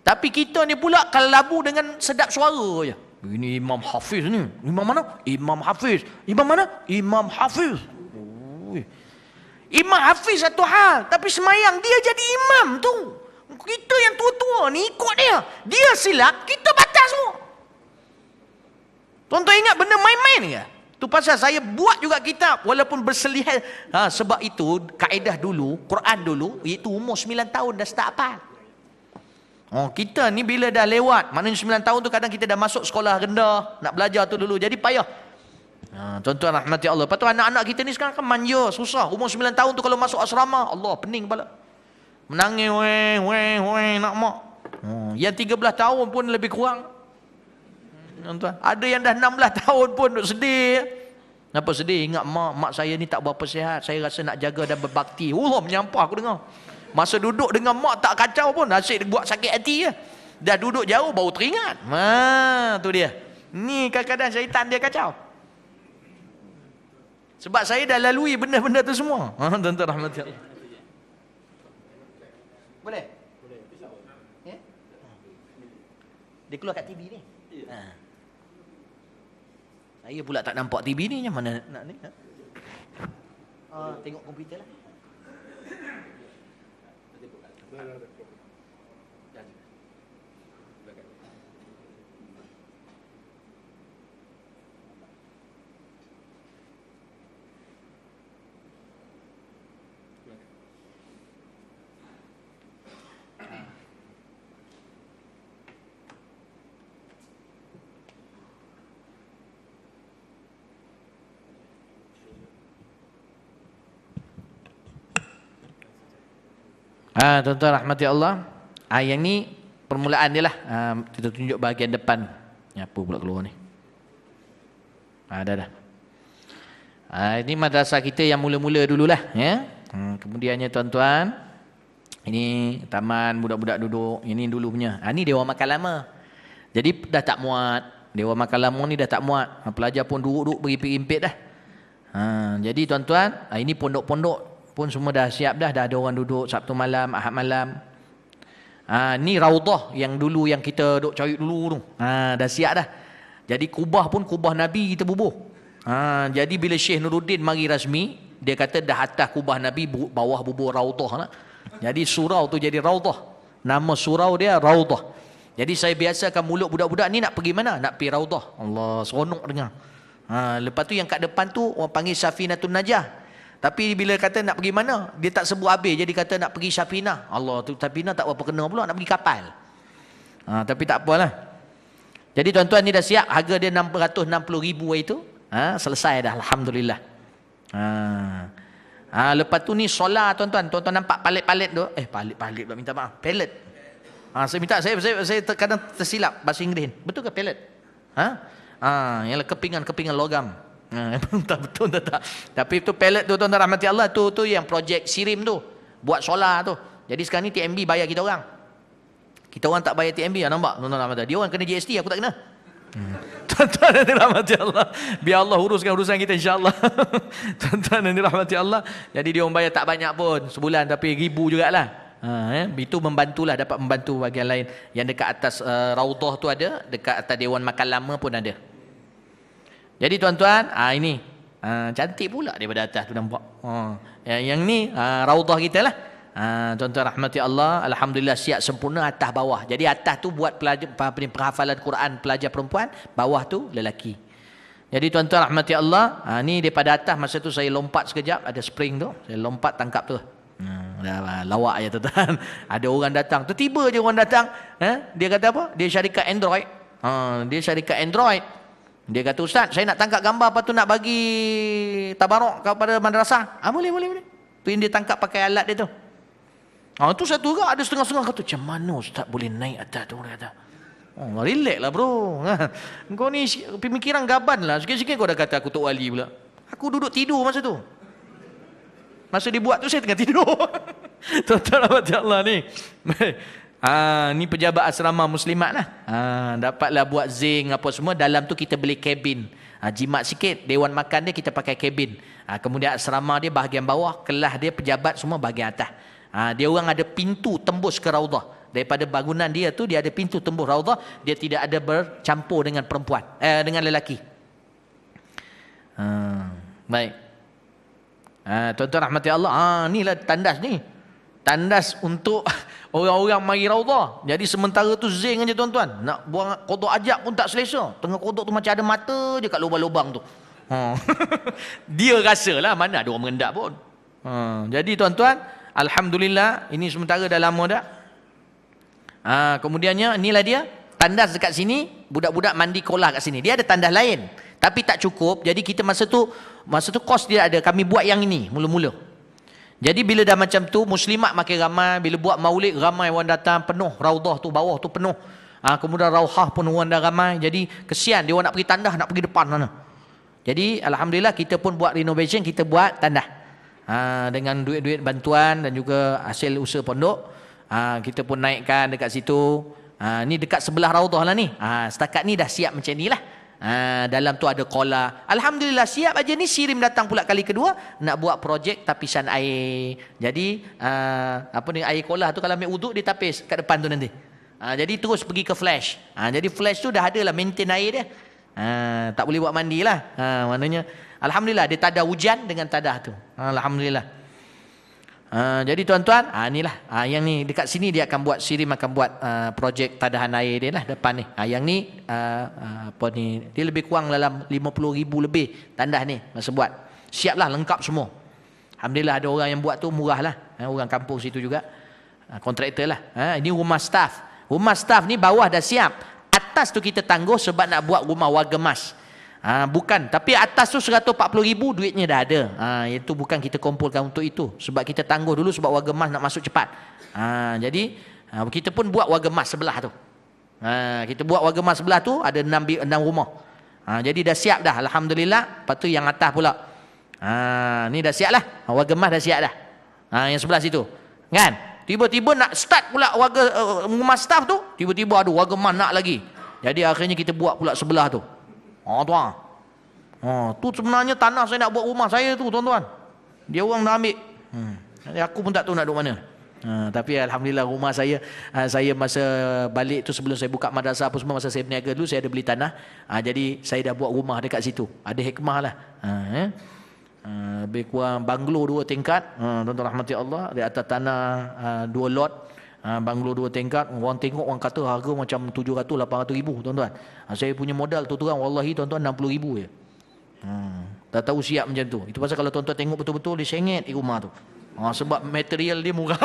Tapi kita ni pula kelabu dengan sedap suara je. Ini Imam Hafiz ni. Imam mana? Imam Hafiz. Imam mana? Imam Hafiz. Imam Hafiz satu hal, tapi semayang dia jadi imam tu. Kita yang tua-tua ni ikut dia. Dia silap, kita batal semua. Tuan-tuan ingat benda main-main ke? Tu pasal saya buat juga kitab walaupun berselihai. Sebab itu kaedah dulu, Quran dulu, iaitu umur 9 tahun dah start hafal. Kita ni bila dah lewat, maknanya 9 tahun tu kadang kita dah masuk sekolah rendah, nak belajar tu dulu, jadi payah. Tuan-tuan rahmati Allah. Lepas tu anak-anak kita ni sekarang kan manja, susah. Umur 9 tahun tu kalau masuk asrama, Allah pening kepala. Menangis, weh, nak mak. Yang 13 tahun pun lebih kurang. Tuan-tuan, ada yang dah 16 tahun pun duk sedih. Kenapa sedih? Ingat mak saya ni tak berapa sihat. Saya rasa nak jaga dan berbakti. Allah menyampah aku dengar. Masa duduk dengan mak tak kacau pun, asyik buat sakit hati je. Dah duduk jauh baru teringat. Tu dia. Ni kadang-kadang syaitan dia kacau. Sebab saya dah lalui benda-benda tu semua. Tuan-tuan rahmati Allah. Boleh? Dia keluar kat TV ni. Ha. Saya pula tak nampak TV ni, macam mana nak ni? Ha? Tengok komputer lah. Tuan-tuan rahmati Allah. Yang ni permulaan dia lah. Kita tunjuk bahagian depan. Apa pula keluar ni? Dah. Ini madrasah kita yang mula-mula dululah. Ya? Kemudiannya tuan-tuan, ini taman budak-budak duduk. Ini dulu punya. Ini Dewan Makan Lama. Jadi dah tak muat. Dewan Makan Lama ni dah tak muat. Pelajar pun duduk-duduk berimpit-impit dah. Jadi tuan-tuan, ini pondok-pondok pun semua dah siap dah ada orang duduk Sabtu malam, Ahad malam. Ni Raudah yang dulu yang kita duk cari dulu tu. Dah siap dah. Jadi kubah pun kubah Nabi kita bubuh. Jadi bila Syekh Nuruddin mari rasmi, dia kata dah atas kubah Nabi, bawah bubuh Raudah lah. Jadi surau tu jadi Raudah. Nama surau dia Raudah. Jadi saya biasakan mulut budak-budak ni nak pergi mana? Nak pergi Raudah. Allah, seronok dengar. Lepas tu yang kat depan tu orang panggil Safinatun Najah. Tapi bila kata nak pergi mana, dia tak sebut habis. Jadi kata nak pergi Safinah. Allah, tu Safinah tak berapa kena pula, nak pergi kapal. Tapi tak apalah. Jadi tuan-tuan ni dah siap. Harga dia 660,000 itu. Selesai dah, Alhamdulillah. Lepas tu ni solar tuan-tuan. Tuan-tuan nampak palet-palet tu. Palet pula, minta maaf. Pellet. Saya minta, saya kadang tersilap bahasa Inggeris. Betul ke pellet? Yang kepingan logam. Betul tak? Tapi tu pellet tu tuan-tuan rahmati Allah, tu yang projek Sirim tu, buat solar tu. Jadi sekarang ni TMB bayar kita orang. Kita orang tak bayar TMB, nampak tuan-tuan rahmati Allah. Dia orang kena GST, aku tak kena. Tuan-tuan yang dirahmati Allah, biar Allah uruskan urusan kita insya-Allah. Tuan-tuan yang dirahmati Allah, jadi dia orang bayar tak banyak pun sebulan, tapi ribu jugalah. Itu membantulah, dapat membantu bahagian lain. Yang dekat atas Raudah tu ada, dekat atas Dewan Makan Lama pun ada. Jadi tuan-tuan, ini cantik pula daripada atas tu nampak. Yang ni Raudah kita lah. Tuan-tuan rahmati Allah, alhamdulillah siap sempurna atas bawah. Jadi atas tu buat pelajar penghafalan Quran pelajar perempuan, bawah tu lelaki. Jadi tuan-tuan rahmati Allah, ni daripada atas masa tu saya lompat sekejap, ada spring tu, saya lompat tangkap tu. Dah lawak ya tuan-tuan. Ada orang datang, tiba-tiba je orang datang, dia kata apa? Dia syarikat Android. Dia syarikat Android. Dia kata, Ustaz, saya nak tangkap gambar, apa tu nak bagi tabaruk kepada madrasah. Boleh. Tu yang dia tangkap pakai alat dia tu. Tu satu orang ada setengah-setengah kata, macam mana Ustaz boleh naik atas tu? Dia kata, relax lah bro. Kau ni pemikiran gaban lah. Sikit-sikit kau dah kata aku Tok Wali pula. Aku duduk tidur masa tu. Masa dibuat tu saya tengah tidur. Tuan-tuan rahmati Allah ni. Ni pejabat asrama muslimat lah. Dapatlah buat zinc apa semua. Dalam tu kita beli kabin. Jimat sikit. Dewan makan dia kita pakai kabin. Kemudian asrama dia bahagian bawah. Kelas dia pejabat semua bahagian atas. Dia orang ada pintu tembus ke Raudah. Daripada bangunan dia tu dia ada pintu tembus Raudah. Dia tidak ada bercampur dengan perempuan. Dengan lelaki. Baik. Tuan-tuan rahmati Allah. Inilah tandas ni. Tandas untuk orang-orang mari Raudah. Jadi sementara tu zing aja tuan-tuan. Nak buang kodok ajak pun tak selesa. Tengah kodok tu macam ada mata je kat lubang-lubang tu. Dia rasalah, mana ada orang mengendap pun. Jadi tuan-tuan, alhamdulillah ini sementara dah lama dah. Kemudiannya inilah dia tandas dekat sini, budak-budak mandi kolah kat sini. Dia ada tandas lain, tapi tak cukup. Jadi kita masa tu kos dia ada. Kami buat yang ini mula-mula. Jadi bila dah macam tu, muslimat makin ramai. Bila buat maulid, ramai orang datang, penuh Raudah tu, bawah tu penuh. Kemudian Rauhah pun orang dah ramai. Jadi kesian, dia orang nak pergi tandas, nak pergi depan mana. Jadi alhamdulillah kita pun buat renovation, kita buat tandas. Dengan duit-duit bantuan dan juga hasil usaha pondok. Kita pun naikkan dekat situ. Ni dekat sebelah Raudah lah ni. Setakat ni dah siap macam ni lah. Dalam tu ada kola. Alhamdulillah siap aja ni. Sirim datang pula kali kedua nak buat projek tapisan air. Jadi apa ni, air kola tu kalau ambil wuduk dia tapis kat depan tu nanti. Jadi terus pergi ke flash. Jadi flash tu dah ada lah maintain air dia. Tak boleh buat mandi lah. Maknanya alhamdulillah dia tadah hujan dengan tadah tu. Alhamdulillah. Jadi tuan-tuan, inilah yang ni dekat sini dia akan buat Sirim akan buat projek tadahan air dia lah depan ni. Yang ni apa ni, dia lebih kurang dalam 50,000 lebih tandah ni masa buat. Siap lah, lengkap semua. Alhamdulillah ada orang yang buat tu murah lah. Orang kampung situ juga. Kontraktor lah. Ini rumah staff. Rumah staff ni bawah dah siap. Atas tu kita tangguh sebab nak buat rumah warga emas. Bukan, tapi atas tu 140,000 duitnya dah ada. Itu bukan kita kumpulkan untuk itu. Sebab kita tangguh dulu sebab warga emas nak masuk cepat. Jadi kita pun buat warga emas sebelah tu. Kita buat warga emas sebelah tu ada 6 rumah. Jadi dah siap dah, alhamdulillah. Lepas tu yang atas pula. Ni dah siap lah. Warga emas dah siap dah. Yang sebelah situ. Kan? Tiba-tiba nak start pula warga rumah staff tu, tiba-tiba ada warga emas nak lagi. Jadi akhirnya kita buat pula sebelah tu. Tuan. Tu sebenarnya tanah saya nak buat rumah saya tu, tuan-tuan. Dia orang dah ambil. Jadi aku pun tak tahu nak duduk mana. Tapi alhamdulillah rumah saya masa balik tu sebelum saya buka madrasah apa semua, masa saya berniaga dulu saya ada beli tanah. Jadi saya dah buat rumah dekat situ. Ada hikmah lah. Lebih kurang banglo 2 tingkat, tuan-tuan rahmati Allah, di atas tanah 2 lot, banglo 2 tingkat. Orang tengok orang kata harga macam 700-800 ribu, tuan-tuan. Saya punya modal tu terang wallahi tuan-tuan 60 ribu je. Tak tahu siap macam tu. Itu pasal kalau tuan-tuan tengok betul-betul dia sengit di rumah tu. Sebab material dia murah.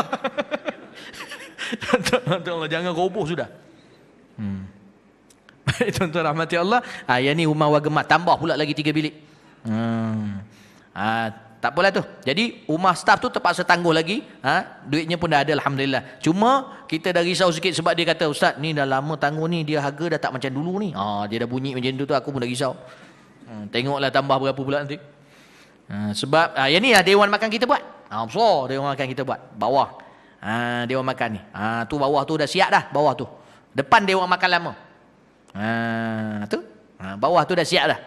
Tuan-tuan jangan roboh sudah. Baik tuan-tuan rahmati Allah. Yang ni rumah warga emas, tambah pula lagi 3 bilik. Tak apalah tu. Jadi rumah staff tu terpaksa tangguh lagi. Duitnya pun dah ada alhamdulillah. Cuma kita dah risau sikit sebab dia kata, Ustaz ni dah lama tangguh ni, dia harga dah tak macam dulu ni. Dia dah bunyi macam tu aku pun dah risau. Tengoklah tambah berapa pula nanti. Sebab yang ni lah dewan makan kita buat. Besar dewan makan kita buat. Bawah. Dewan makan ni. Tu bawah tu dah siap dah, bawah tu. Depan dewan makan lama. Tu. Bawah tu dah siap dah.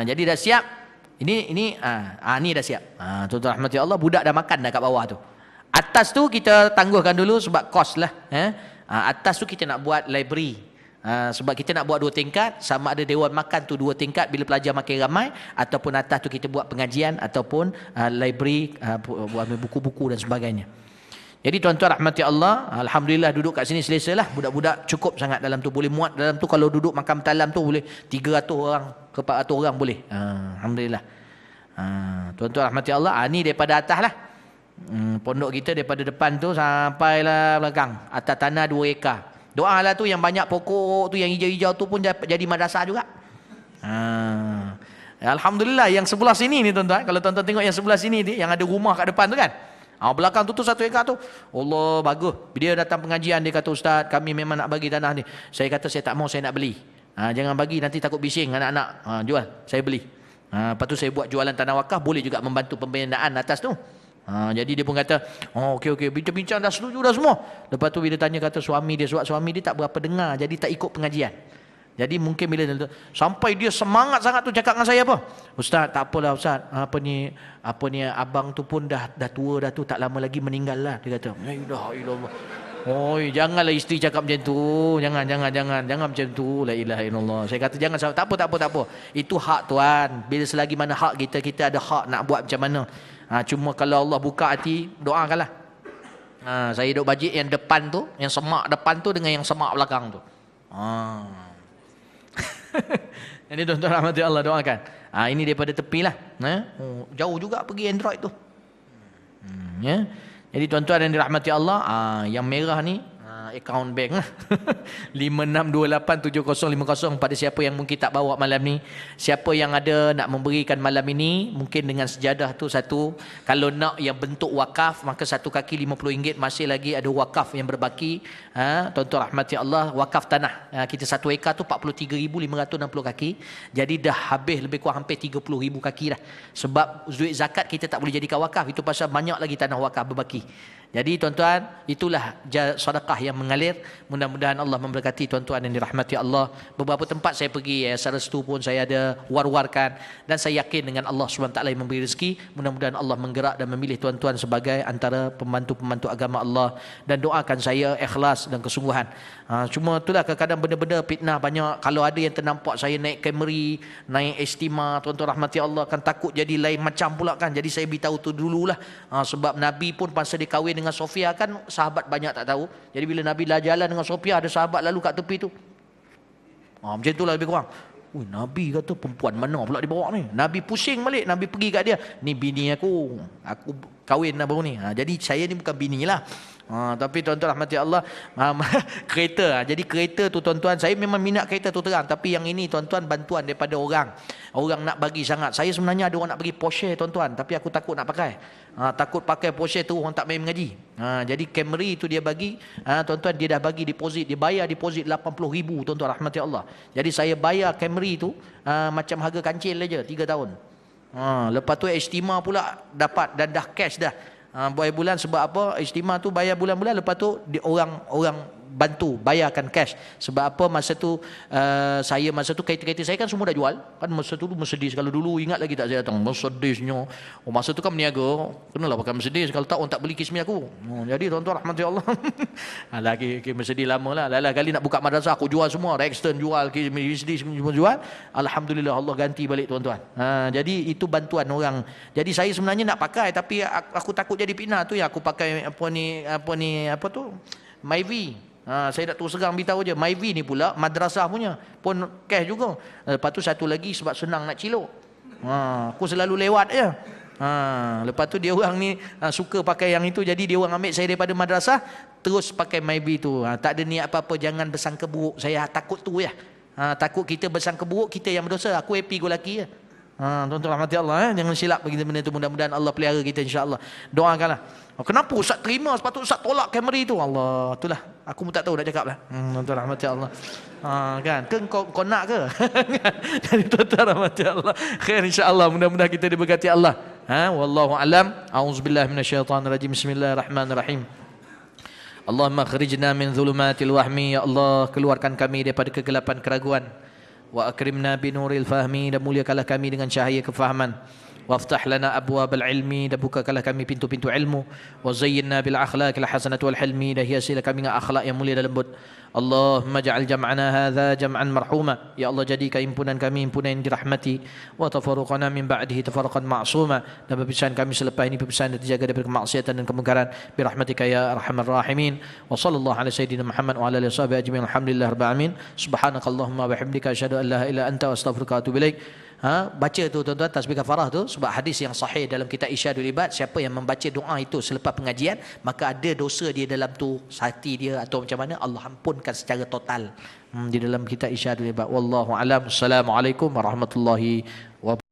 Jadi dah siap. Ini ni dah siap. Tuan-tuan rahmati Allah, budak dah makan dah kat bawah tu. Atas tu kita tangguhkan dulu sebab kos lah. Atas tu kita nak buat library. Sebab kita nak buat 2 tingkat, sama ada dewan makan tu 2 tingkat bila pelajar makin ramai, ataupun atas tu kita buat pengajian ataupun library, buat buku-buku dan sebagainya. Jadi tuan-tuan rahmati Allah, alhamdulillah duduk kat sini selesa lah. Budak-budak cukup sangat dalam tu, boleh muat dalam tu. Kalau duduk makan talam tu boleh 300 orang ke 400 orang boleh. Alhamdulillah. Tuan-tuan rahmati Allah, ni daripada atas lah. Pondok kita daripada depan tu sampailah belakang. Atas tanah 2 ekar. Doa lah tu yang banyak pokok tu, yang hijau-hijau tu pun jadi madrasah juga. Alhamdulillah yang sebelah sini ni tuan-tuan. Kalau tuan-tuan tengok yang sebelah sini ni, yang ada rumah kat depan tu kan. Belakang tu 1 ekar tu. Allah bagus. Dia datang pengajian, dia kata, Ustaz kami memang nak bagi tanah ni. Saya kata saya tak mau, saya nak beli. Jangan bagi nanti takut bising anak-anak. Jual, saya beli. Lepas tu saya buat jualan tanah wakaf, boleh juga membantu pembinaan atas tu. Jadi dia pun kata, okey, bincang-bincang dah setuju dah semua. Lepas tu bila tanya kata suami dia, sebab suami dia tak berapa dengar, jadi tak ikut pengajian. Jadi mungkin bila sampai dia semangat sangat tu cakap dengan saya apa? Ustaz, tak apalah Ustaz. Apa ni abang tu pun dah tua dah tu, tak lama lagi meninggal lah. Dia kata, la ilaha illallah. Janganlah isteri cakap macam tu. Jangan macam tu. La ilaha illallah. Saya kata jangan, tak apa. Itu hak tuan. Bila selagi mana hak kita ada hak nak buat macam mana. Cuma kalau Allah buka hati, doakanlah. Saya duk bajet yang depan tu, yang semak depan tu dengan yang semak belakang tu. Ini tuan-tuan rahmati Allah, doakan. Ini daripada tepi lah. Jauh juga pergi Android tu. Ya. Jadi tuan-tuan yang dirahmati Allah, yang merah ni account bank lah. 56287050 pada siapa yang mungkin tak bawa malam ni. Siapa yang ada nak memberikan malam ini, mungkin dengan sejadah tu satu. Kalau nak yang bentuk wakaf, maka 1 kaki RM50. Masih lagi ada wakaf yang berbaki. Tuan-tuan rahmati Allah, wakaf tanah. Kita 1 ekar tu 43,560 kaki. Jadi dah habis lebih kurang hampir 30,000 kaki dah. Sebab duit zakat kita tak boleh jadikan wakaf. Itu pasal banyak lagi tanah wakaf berbaki. Jadi tuan-tuan, itulah sedekah yang mengalir. Mudah-mudahan Allah memberkati tuan-tuan yang dirahmati Allah. Beberapa tempat saya pergi, Yayasan Restu pun saya ada war-warkan, dan saya yakin dengan Allah SWT yang memberi rezeki. Mudah-mudahan Allah menggerak dan memilih tuan-tuan sebagai antara pembantu-pembantu agama Allah, dan doakan saya ikhlas dan kesungguhan. Cuma itulah kadang-kadang benda-benda fitnah banyak. Kalau ada yang ternampak saya naik Camry, naik Estima, tuan-tuan rahmati Allah, kan takut jadi lain macam pula kan. Jadi saya beritahu tu dululah. Sebab Nabi pun masa dia kahwin dengan Sofia kan sahabat banyak tak tahu. Jadi bila Nabi dah jalan dengan Sofia, ada sahabat lalu kat tepi tu. Macam itulah lebih kurang. Nabi kata perempuan mana pula dibawa ni. Nabi pusing balik, Nabi pergi kat dia. Ni bini aku kahwin dah baru ni. Jadi saya ni bukan bini lah. Tapi tuan-tuan rahmati Allah, kereta. Jadi kereta tu tuan-tuan, saya memang minat kereta tu terang. Tapi yang ini tuan-tuan bantuan daripada orang. Orang nak bagi sangat. Saya sebenarnya ada orang nak bagi Porsche tuan-tuan, tapi aku takut nak pakai. Takut pakai Porsche tu orang tak main mengaji. Jadi Camry tu dia bagi, tuan-tuan, dia dah bagi deposit. Dia bayar deposit 80,000 tuan-tuan rahmati Allah. Jadi saya bayar Camry tu macam harga kancil aja 3 tahun. Lepas tu Estima pula dapat dan dah cash dah. Bayar bulan sebab apa? Estima tu bayar bulan-bulan, lepas tu orang bantu bayarkan cash. Sebab apa? Masa tu saya masa tu kereta-kereta saya kan semua dah jual. Kan masa tu Mercedes, kalau dulu ingat lagi tak saya datang Mercedesnya. Masa tu kan berniaga, kenalah pakai Mercedes, kalau tak orang tak beli kismi aku. Jadi tuan-tuan rahmati Allah. Lagi Mercedes lama lah. Lain kali nak buka madrasah aku jual semua, Rexton jual, Mercedes semua jual. Alhamdulillah Allah ganti balik tuan-tuan. Jadi itu bantuan orang. Jadi saya sebenarnya nak pakai, tapi aku takut jadi fitnah tu ya aku pakai apa tu Myvi. Saya nak terus serang beritahu je, Myvi ni pula madrasah punya pun cash juga. Lepas tu satu lagi sebab senang nak cilok. Aku selalu lewat je. Lepas tu dia orang ni suka pakai yang itu, jadi dia orang ambil saya daripada madrasah terus pakai Myvi tu. Tak ada niat apa-apa, jangan bersangka buruk. Saya takut tu ya. Takut kita bersangka buruk, kita yang berdosa. Aku happy go laki je. Tuan-tuan rahmati Allah, jangan silap begitu benda tu. Mudah-mudahan Allah pelihara kita insya-Allah. Doakanlah. Kenapa Ustaz terima, sepatut Ustaz tolak Camry tu? Allah, itulah aku pun tak tahu nak cakap lah. Tuan-tuan rahmati Allah. Kan kau nak ke? Jadi tuan-tuan rahmati Allah, khair insya-Allah, mudah-mudahan kita diberkati Allah. Wallahu alam. Auzubillahi minasyaitonirrajim. Bismillahirrahmanirrahim. Allahumma akhrijna min dhulumatil wahmi, ya Allah, keluarkan kami daripada kegelapan keraguan. Wa akrimna binuril fahmi, dan muliakanlah kami dengan cahaya kefahaman. Waftah lana abwabal ilmi, dan bukakanlah kami pintu-pintu ilmu. Wa zayyinna bil akhlaqil hasanati wal hilmi, dan hiasilah kami dengan akhlak yang mulia dan lembut. Allahumma ja'al jam'ana hadza jam'an marhuma, ya Allah jadikan himpunan kami himpunan yang dirahmati. Wa tafarruqana min ba'dihi tafarruqan ma'suma, dan perpisahan kami selepas ini perpisahan yang terjaga daripada kemaksiatan dan kemungkaran. Bi rahmatika ya arhamar rahimin. Wa sallallahu ala sayyidina Muhammad wa ala alihi washabihi ajmain. Alhamdulillah rabbil alamin. Subhanakallahumma wa bihamdika asyhadu an la ilaha illa anta astaghfiruka wa atubu ilaik. Baca tu tuan-tuan tasbih kafarah tu, sebab hadis yang sahih dalam kitab Irsyadul Ibad, siapa yang membaca doa itu selepas pengajian, maka ada dosa dia dalam tu hati dia atau macam mana, Allah ampunkan secara total. Di dalam kitab Irsyadul Ibad. Wallahu alam. Assalamualaikum warahmatullahi wabarakatuh.